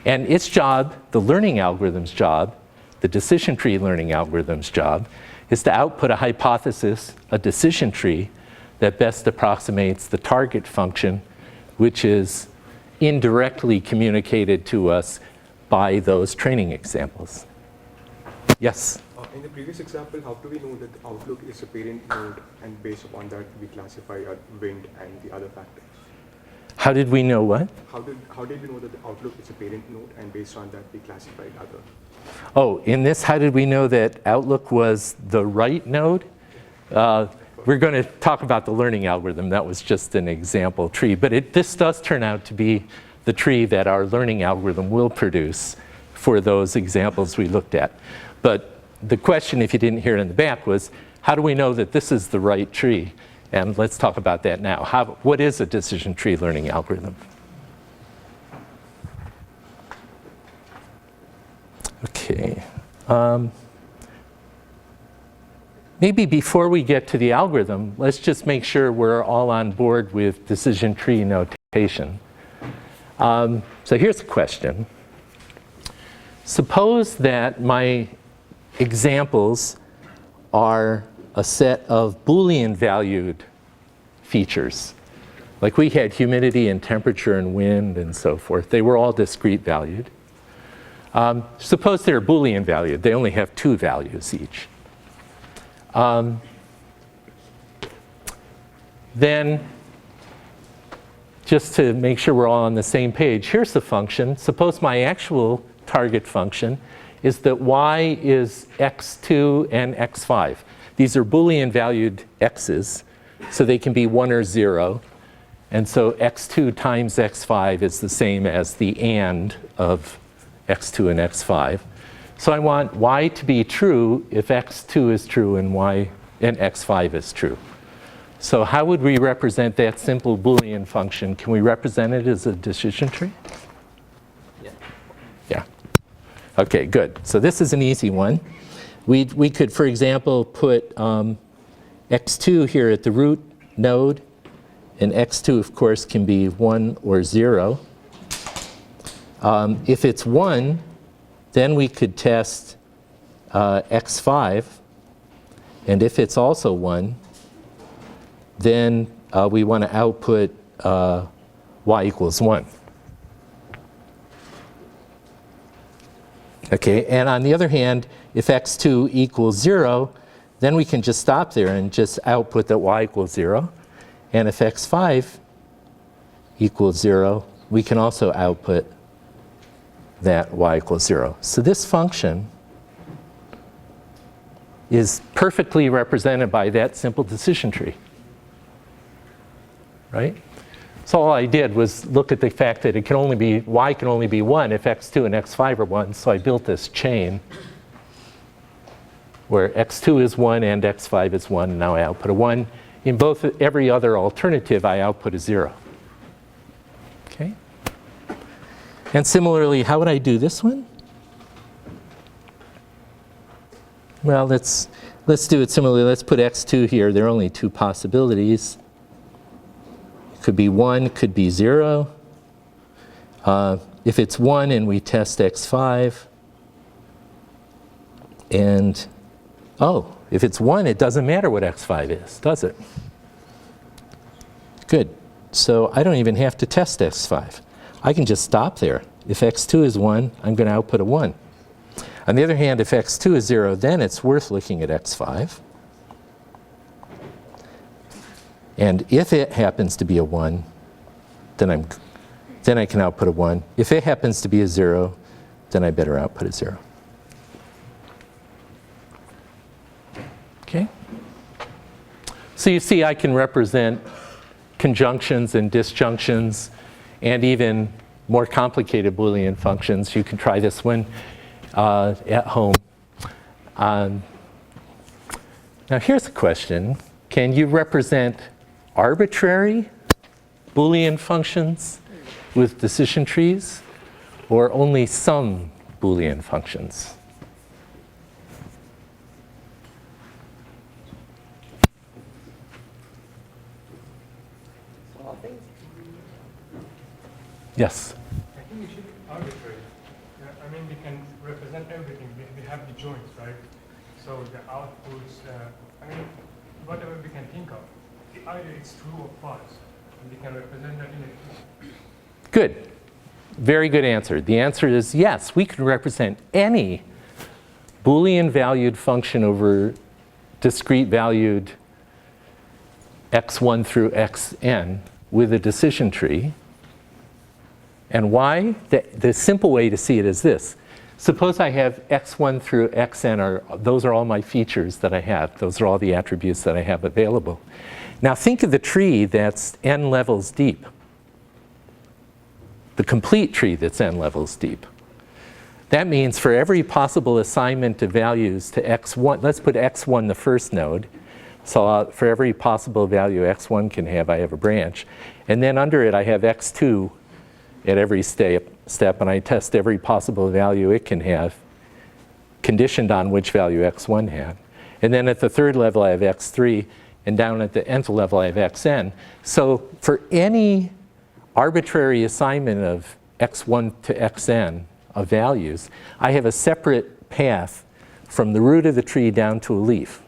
And its job, the learning algorithm's job, the decision tree learning algorithm's job, is to output a hypothesis, a decision tree, that best approximates the target function, which is indirectly communicated to us by those training examples. Yes? In the previous example, how do we know that the outlook is a parent node, and based upon that we classify wind and the other factors? How did we know what? How did we know that the outlook is a parent node, and based on that we classified other? Oh, in this, how did we know that outlook was the right node? We're going to talk about the learning algorithm. That was just an example tree. But this does turn out to be the tree that our learning algorithm will produce for those examples we looked at. But the question, if you didn't hear it in the back, was how do we know that this is the right tree? And let's talk about that now. What is a decision tree learning algorithm? Okay. Maybe before we get to the algorithm, let's just make sure we're all on board with decision tree notation. So here's a question. Suppose that my examples are a set of Boolean valued features. Like we had humidity and temperature and wind and so forth. They were all discrete valued. Suppose they're Boolean valued. They only have 2 values each. Then, just to make sure we're all on the same page, here's the function. Suppose my actual target function is that y is x2 and x5. These are Boolean valued x's, so they can be 1 or 0. And so x2 times x5 is the same as the and of x2 and x5. So I want y to be true if x2 is true and x5 is true. So how would we represent that simple Boolean function? Can we represent it as a decision tree? Yeah. Okay, good. So this is an easy one. We could, for example, put x2 here at the root node, and x2, of course, can be 1 or 0. If it's 1, then we could test x5, and if it's also 1, then we want to output y equals 1. Okay, and on the other hand, if x2 equals 0, then we can just stop there and just output that y equals 0. And if x5 equals 0, we can also output that y equals 0. So this function is perfectly represented by that simple decision tree. Right? So all I did was look at the fact that it can only be, y can only be 1 if x2 and x5 are 1. So I built this chain where x2 is 1 and x5 is 1, and now I output a 1. In every other alternative, I output a 0. Okay? And similarly, how would I do this one? Well, let's do it similarly. Let's put x2 here. There are only 2 possibilities. It could be 1, could be 0. If it's 1 and we test x5, and oh, if it's 1, it doesn't matter what x5 is, does it? Good. So I don't even have to test x5. I can just stop there. If x2 is 1, I'm going to output a 1. On the other hand, if x2 is 0, then it's worth looking at x5. And if it happens to be a 1, then I can output a 1. If it happens to be a 0, then I better output a 0. Okay? So you see I can represent conjunctions and disjunctions and even more complicated Boolean functions. You can try this one at home. Now here's a question. Can you represent arbitrary Boolean functions with decision trees, or only some Boolean functions? Yes? I think it should be arbitrary. I mean, we can represent everything. We have the joints, right? So the outputs, I mean, whatever we can think of. Either it's true or false. And we can represent that in a... Good. Very good answer. The answer is yes, we can represent any Boolean valued function over discrete valued x1 through xn with a decision tree. And why? The simple way to see it is this. Suppose I have x1 through xn, those are all my features that I have. Those are all the attributes that I have available. Now think of the tree that's n levels deep. The complete tree that's n levels deep. That means for every possible assignment of values to x1, let's put x1 the first node. So for every possible value x1 can have, I have a branch. And then under it I have x2 at every step, and I test every possible value it can have, conditioned on which value x1 had. And then at the third level I have x3, and down at the nth level I have xn. So for any arbitrary assignment of x1 to xn of values, I have a separate path from the root of the tree down to a leaf.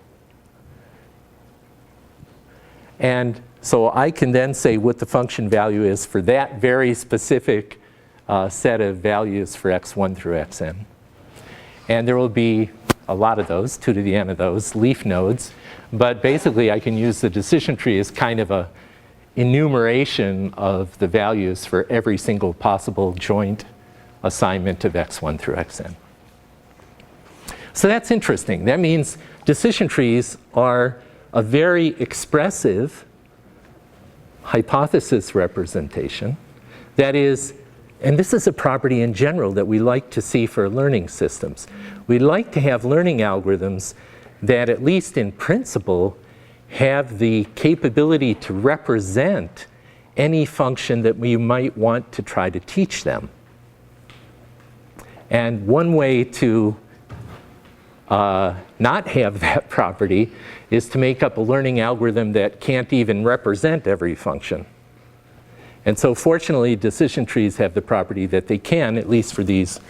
And so I can then say what the function value is for that very specific set of values for x1 through xn. And there will be a lot of those, 2 to the n of those, leaf nodes. But basically I can use the decision tree as kind of a enumeration of the values for every single possible joint assignment of x1 through xn. So that's interesting. That means decision trees are a very expressive hypothesis representation. That is, and this is a property in general that we like to see for learning systems. We like to have learning algorithms that, at least in principle, have the capability to represent any function that we might want to try to teach them. And one way to not have that property is to make up a learning algorithm that can't even represent every function. And so fortunately, decision trees have the property that they can, at least for these,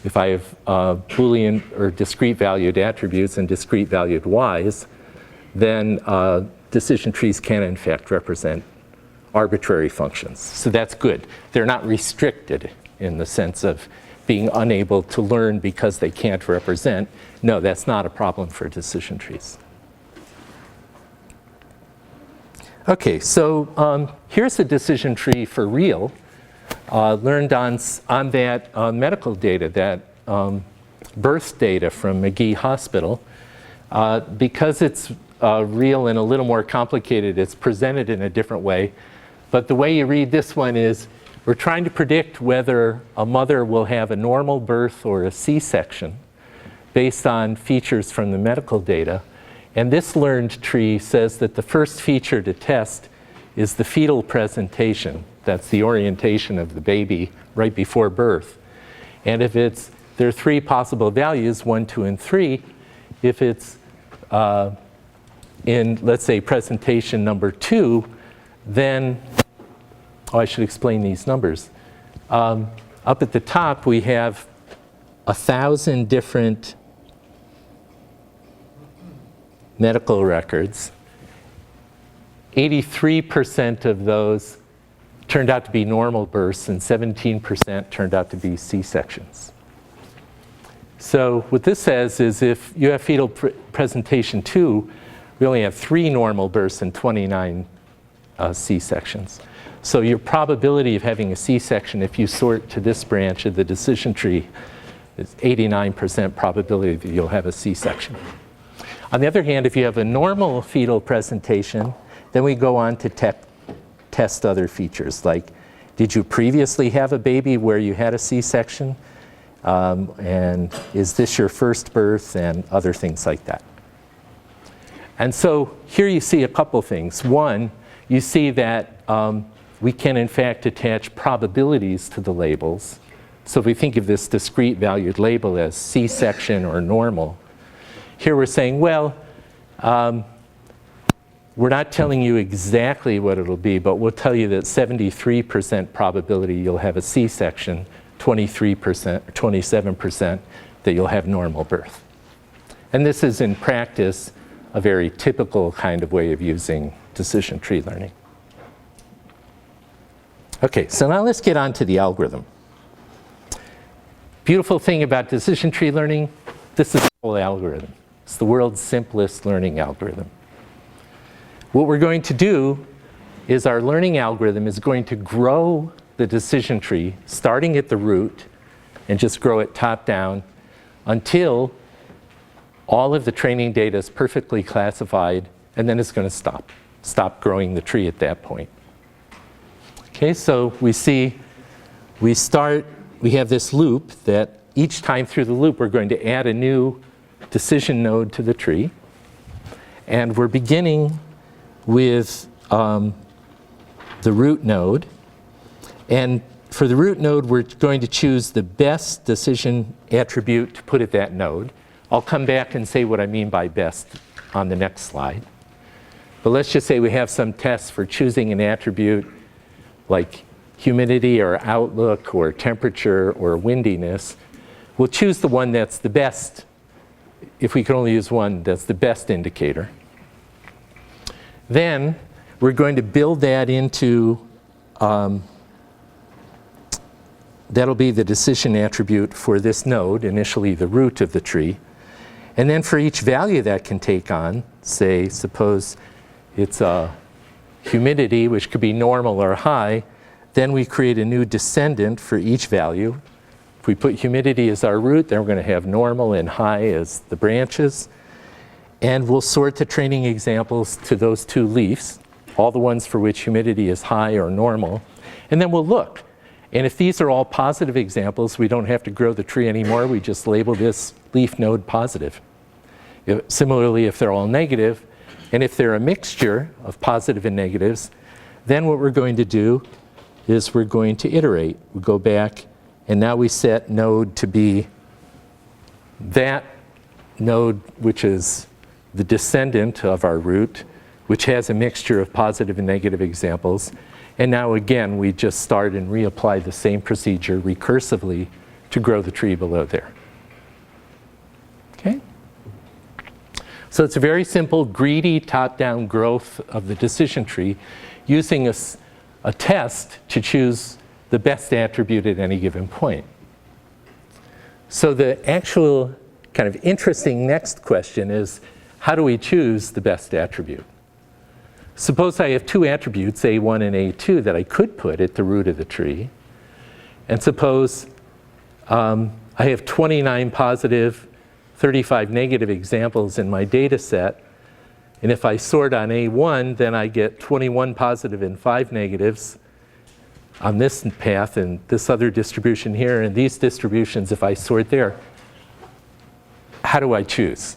if I have Boolean or discrete valued attributes and discrete valued y's, then decision trees can in fact represent arbitrary functions. So that's good. They're not restricted in the sense of being unable to learn because they can't represent. No, that's not a problem for decision trees. Okay, so here's a decision tree for real, learned on that medical data, that birth data from McGee Hospital. Because it's real and a little more complicated, it's presented in a different way. But the way you read this one is, we're trying to predict whether a mother will have a normal birth or a C-section based on features from the medical data. And this learned tree says that the first feature to test is the fetal presentation. That's the orientation of the baby right before birth. And if there are 3 possible values, 1, 2, and 3. If it's in, let's say, presentation number 2, then, I should explain these numbers. Up at the top, we have 1,000 different medical records. 83% of those turned out to be normal births, and 17% turned out to be C-sections. So what this says is, if you have fetal presentation 2, we only have 3 normal births and 29 C-sections. So your probability of having a C-section, if you sort to this branch of the decision tree, is 89% probability that you'll have a C-section. On the other hand, if you have a normal fetal presentation, then we go on to test other features, like, did you previously have a baby where you had a C-section? And is this your first birth, and other things like that. And so here you see a couple things. One, you see that we can in fact attach probabilities to the labels. So if we think of this discrete valued label as C-section or normal, here we're saying, well, we're not telling you exactly what it'll be, but we'll tell you that 73% probability you'll have a C-section, 23%, 27% that you'll have normal birth. And this is in practice a very typical kind of way of using decision tree learning. Okay, so now let's get on to the algorithm. Beautiful thing about decision tree learning, this is the whole algorithm. It's the world's simplest learning algorithm. What we're going to do is our learning algorithm is going to grow the decision tree, starting at the root, and just grow it top down until all of the training data is perfectly classified, and then it's going to stop growing the tree at that point. Okay, so we see, we have this loop that each time through the loop we're going to add a new decision node to the tree. And we're beginning with the root node. And for the root node, we're going to choose the best decision attribute to put at that node. I'll come back and say what I mean by best on the next slide. But let's just say we have some tests for choosing an attribute like humidity or outlook or temperature or windiness. We'll choose the one that's the best. If we can only use one, that's the best indicator. Then we're going to build that into, that'll be the decision attribute for this node, initially the root of the tree. And then for each value that can take on, say, suppose it's humidity, which could be normal or high, then we create a new descendant for each value. If we put humidity as our root, then we're going to have normal and high as the branches. And we'll sort the training examples to those two leaves, all the ones for which humidity is high or normal. And then we'll look. And if these are all positive examples, we don't have to grow the tree anymore. We just label this leaf node positive. Similarly, if they're all negative, and if they're a mixture of positive and negatives, then what we're going to do is we're going to iterate. We go back, and now we set node to be that node which is the descendant of our root, which has a mixture of positive and negative examples. And now again, we just start and reapply the same procedure recursively to grow the tree below there. Okay? So it's a very simple, greedy, top-down growth of the decision tree using a test to choose the best attribute at any given point. So the actual kind of interesting next question is, how do we choose the best attribute? Suppose I have two attributes, A1 and A2, that I could put at the root of the tree. And suppose I have 29 positive, 35 negative examples in my data set. And if I sort on A1, then I get 21 positive and 5 negatives on this path and this other distribution here. And these distributions, if I sort there, how do I choose?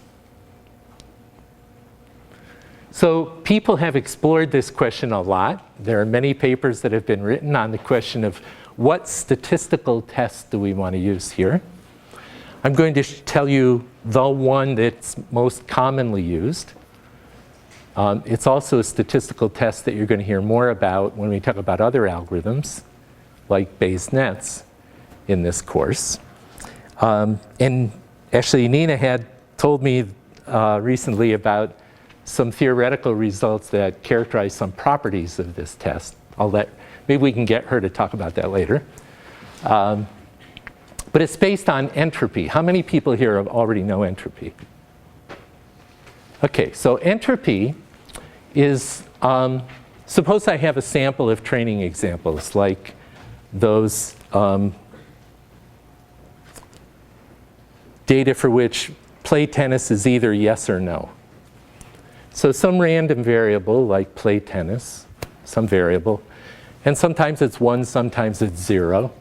So people have explored this question a lot. There are many papers that have been written on the question of what statistical test do we want to use here. I'm going to tell you the one that's most commonly used. It's also a statistical test that you're going to hear more about when we talk about other algorithms, like Bayes nets in this course. And actually, Nina had told me recently about some theoretical results that characterize some properties of this test. Maybe we can get her to talk about that later. But it's based on entropy. How many people here already know entropy? Okay, so entropy is, suppose I have a sample of training examples like those data for which play tennis is either yes or no. So some random variable like play tennis, some variable, and sometimes it's 1, sometimes it's 0.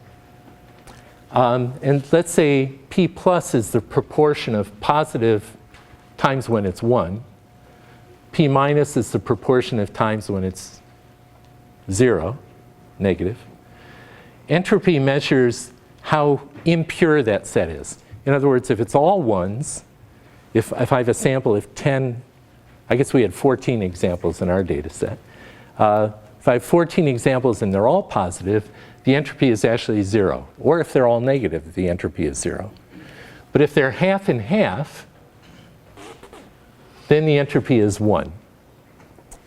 And let's say P plus is the proportion of positive times when it's 1. P minus is the proportion of times when it's 0, negative. Entropy measures how impure that set is. In other words, if it's all ones, if I have a sample of 10, I guess we had 14 examples in our data set. If I have 14 examples and they're all positive, the entropy is actually 0. Or if they're all negative, the entropy is 0. But if they're half and half, then the entropy is 1.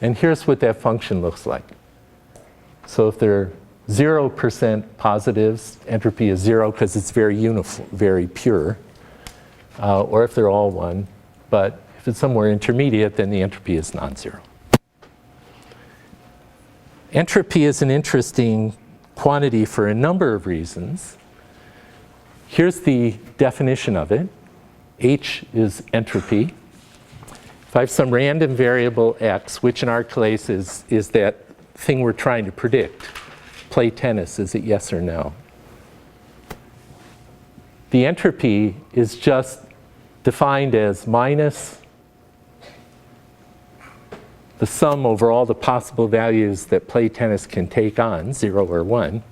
And here's what that function looks like. So if they're 0% positives, entropy is 0 because it's very uniform, very pure. Or if they're all 1. But if it's somewhere intermediate, then the entropy is non-zero. Entropy is an interesting quantity for a number of reasons. Here's the definition of it. H is entropy. If I have some random variable x, which in our case is that thing we're trying to predict, play tennis, is it yes or no? The entropy is just defined as minus the sum over all the possible values that play tennis can take on, 0 or 1,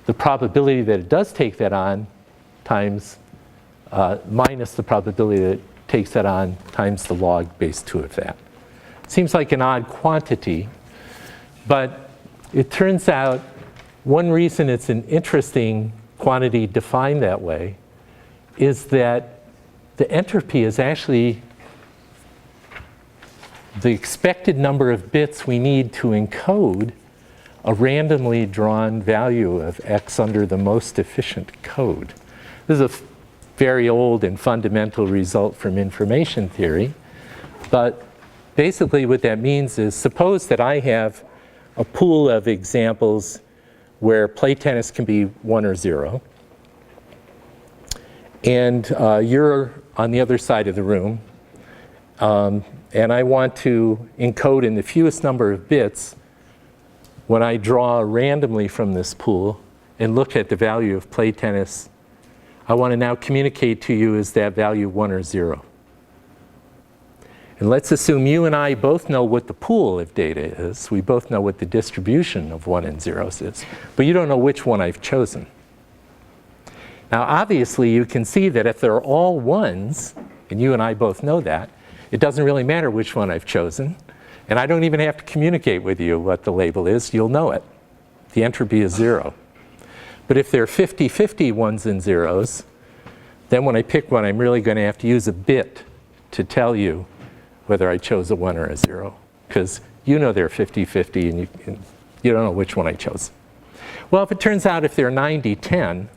the probability that it does take that on times minus the probability that it takes that on times the log base 2 of that. Seems like an odd quantity, but it turns out one reason it's an interesting quantity defined that way is that the entropy is actually the expected number of bits we need to encode a randomly drawn value of x under the most efficient code. This is a very old and fundamental result from information theory. But basically what that means is, suppose that I have a pool of examples where play tennis can be 1 or 0. And you're on the other side of the room. and I want to encode in the fewest number of bits when I draw randomly from this pool and look at the value of play tennis, I want to now communicate to you is that value 1 or 0. And let's assume you and I both know what the pool of data is. We both know what the distribution of 1 and 0s is, but you don't know which one I've chosen. Now, obviously, you can see that if they're all 1s, and you and I both know that, it doesn't really matter which one I've chosen. And I don't even have to communicate with you what the label is. You'll know it. The entropy is 0. But if they're 50-50 1s and 0s, then when I pick one, I'm really going to have to use a bit to tell you whether I chose a 1 or a 0. Because you know they're 50-50, and you don't know which one I chose. Well, if it turns out if they're 90-10,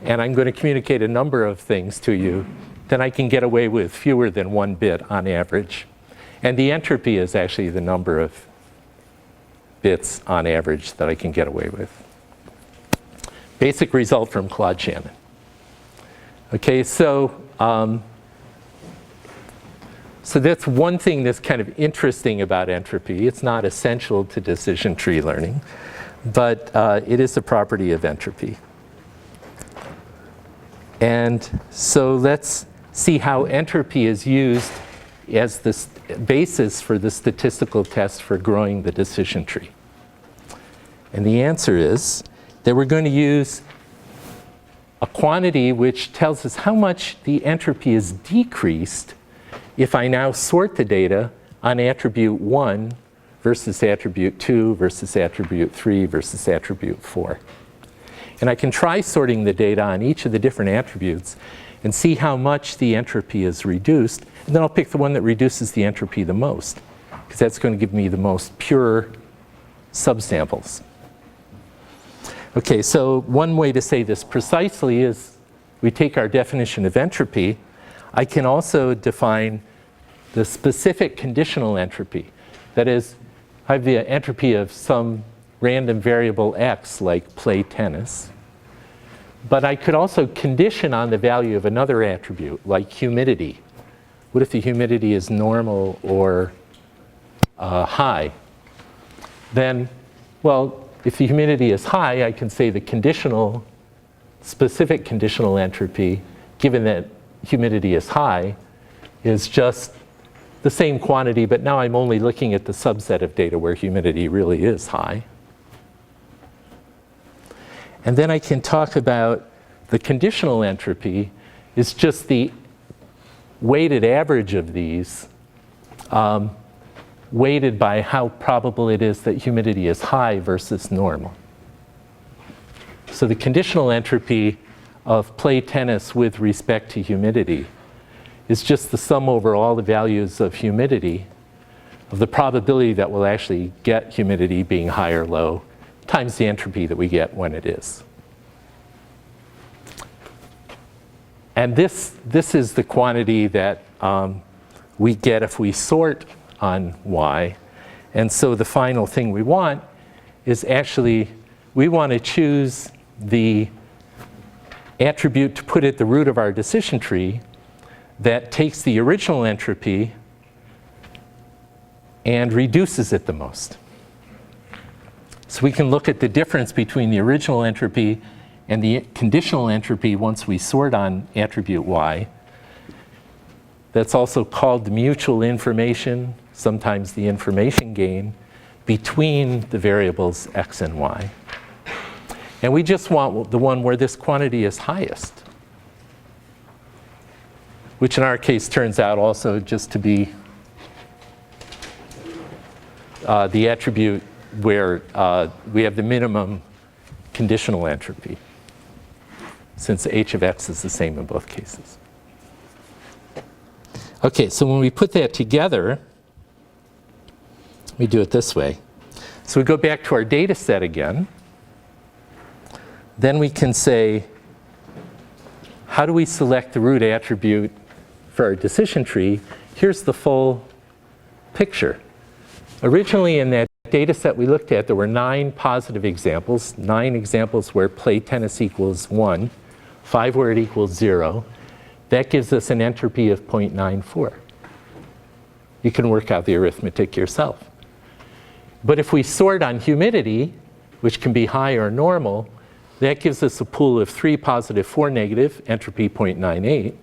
and I'm going to communicate a number of things to you, then I can get away with fewer than 1 bit on average. And the entropy is actually the number of bits on average that I can get away with. Basic result from Claude Shannon. Okay, so that's one thing that's kind of interesting about entropy. It's not essential to decision tree learning, but it is a property of entropy. And so let's see how entropy is used as the basis for the statistical test for growing the decision tree. And the answer is that we're going to use a quantity which tells us how much the entropy is decreased if I now sort the data on attribute 1 versus attribute 2 versus attribute 3 versus attribute 4. And I can try sorting the data on each of the different attributes and see how much the entropy is reduced. And then I'll pick the one that reduces the entropy the most, because that's going to give me the most pure subsamples. Okay, so one way to say this precisely is we take our definition of entropy. I can also define the specific conditional entropy. That is, I have the entropy of some random variable x, like play tennis. But I could also condition on the value of another attribute, like humidity. What if the humidity is normal or high? Then, well, if the humidity is high, I can say the specific conditional entropy, given that humidity is high, is just the same quantity, but now I'm only looking at the subset of data where humidity really is high. And then I can talk about the conditional entropy is just the weighted average of these, weighted by how probable it is that humidity is high versus normal. So the conditional entropy of play tennis with respect to humidity is just the sum over all the values of humidity, of the probability that we'll actually get humidity being high or low, times the entropy that we get when it is. And this is the quantity that we get if we sort on y. And so the final thing we want is actually, we want to choose the attribute to put at the root of our decision tree that takes the original entropy and reduces it the most. So we can look at the difference between the original entropy and the conditional entropy once we sort on attribute y. That's also called the mutual information, sometimes the information gain, between the variables x and y. And we just want the one where this quantity is highest, which in our case turns out also just to be the attribute where we have the minimum conditional entropy, since h of x is the same in both cases. Okay, so when we put that together, we do it this way. So we go back to our data set again. Then we can say, how do we select the root attribute for our decision tree? Here's the full picture. Originally in that data set we looked at, there were 9 positive examples, 9 examples where play tennis equals 1, 5 where it equals 0. That gives us an entropy of 0.94. You can work out the arithmetic yourself. But if we sort on humidity, which can be high or normal, that gives us a pool of 3 positive, 4 negative, entropy 0.98,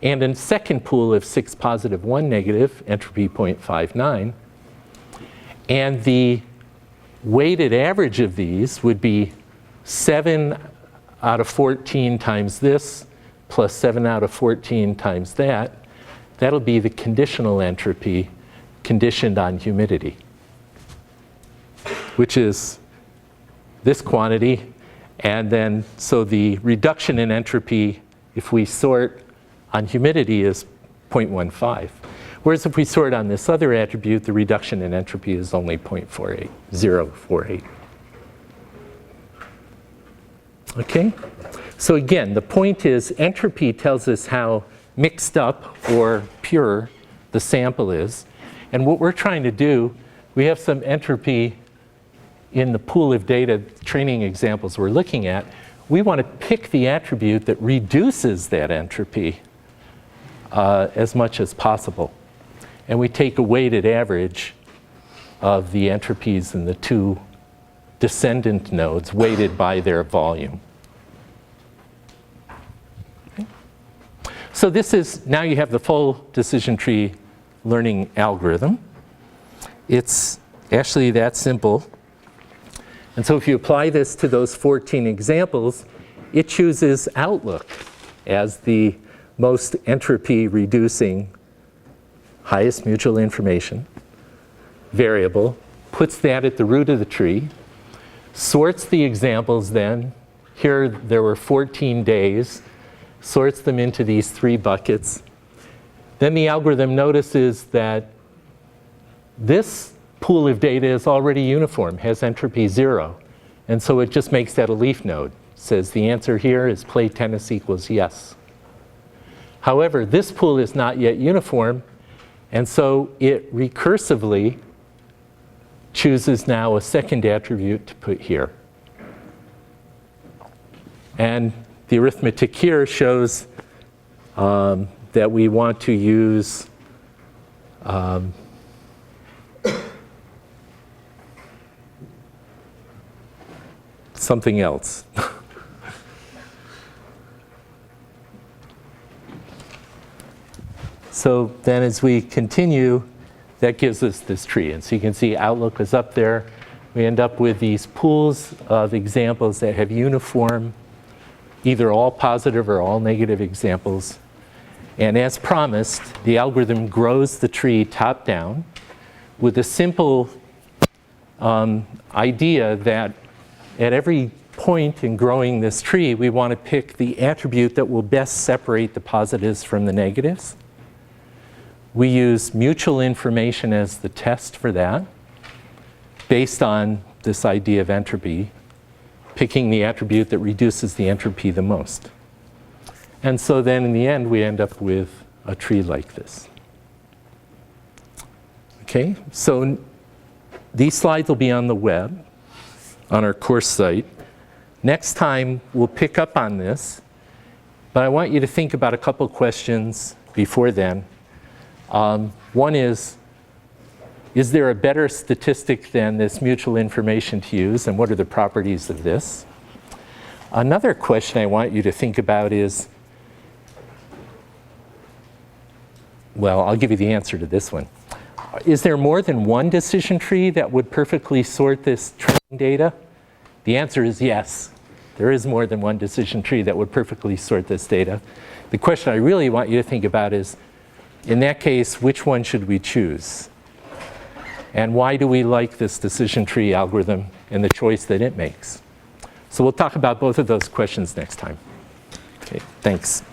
and a second pool of 6 positive, 1 negative, entropy 0.59. And the weighted average of these would be 7 out of 14 times this, plus 7 out of 14 times that. That'll be the conditional entropy conditioned on humidity, which is this quantity. And then, so the reduction in entropy, if we sort on humidity, is 0.15. Whereas if we sort on this other attribute, the reduction in entropy is only 0.48, 0.48. Okay? So again, the point is entropy tells us how mixed up or pure the sample is. And what we're trying to do, we have some entropy in the pool of data training examples we're looking at. We want to pick the attribute that reduces that entropy as much as possible. And we take a weighted average of the entropies in the 2 descendant nodes weighted by their volume. Okay. So this is, now you have the full decision tree learning algorithm. It's actually that simple. And so if you apply this to those 14 examples, it chooses outlook as the most entropy reducing highest mutual information variable, puts that at the root of the tree, sorts the examples then. Here there were 14 days, sorts them into these 3 buckets. Then the algorithm notices that this pool of data is already uniform, has entropy 0. And so it just makes that a leaf node. Says the answer here is play tennis equals yes. However, this pool is not yet uniform, and so it recursively chooses now a second attribute to put here. And the arithmetic here shows that we want to use something else. So then as we continue, that gives us this tree. And so you can see outlook is up there. We end up with these pools of examples that have uniform, either all positive or all negative examples. And as promised, the algorithm grows the tree top down with a simple idea that at every point in growing this tree, we want to pick the attribute that will best separate the positives from the negatives. We use mutual information as the test for that, based on this idea of entropy, picking the attribute that reduces the entropy the most. And so then in the end, we end up with a tree like this. Okay, so these slides will be on the web, on our course site. Next time, we'll pick up on this, but I want you to think about a couple questions before then. One is there a better statistic than this mutual information to use, and what are the properties of this? Another question I want you to think about is, well, I'll give you the answer to this one. Is there more than one decision tree that would perfectly sort this training data? The answer is yes. There is more than one decision tree that would perfectly sort this data. The question I really want you to think about is, in that case, which one should we choose? And why do we like this decision tree algorithm and the choice that it makes? So we'll talk about both of those questions next time. Okay, thanks.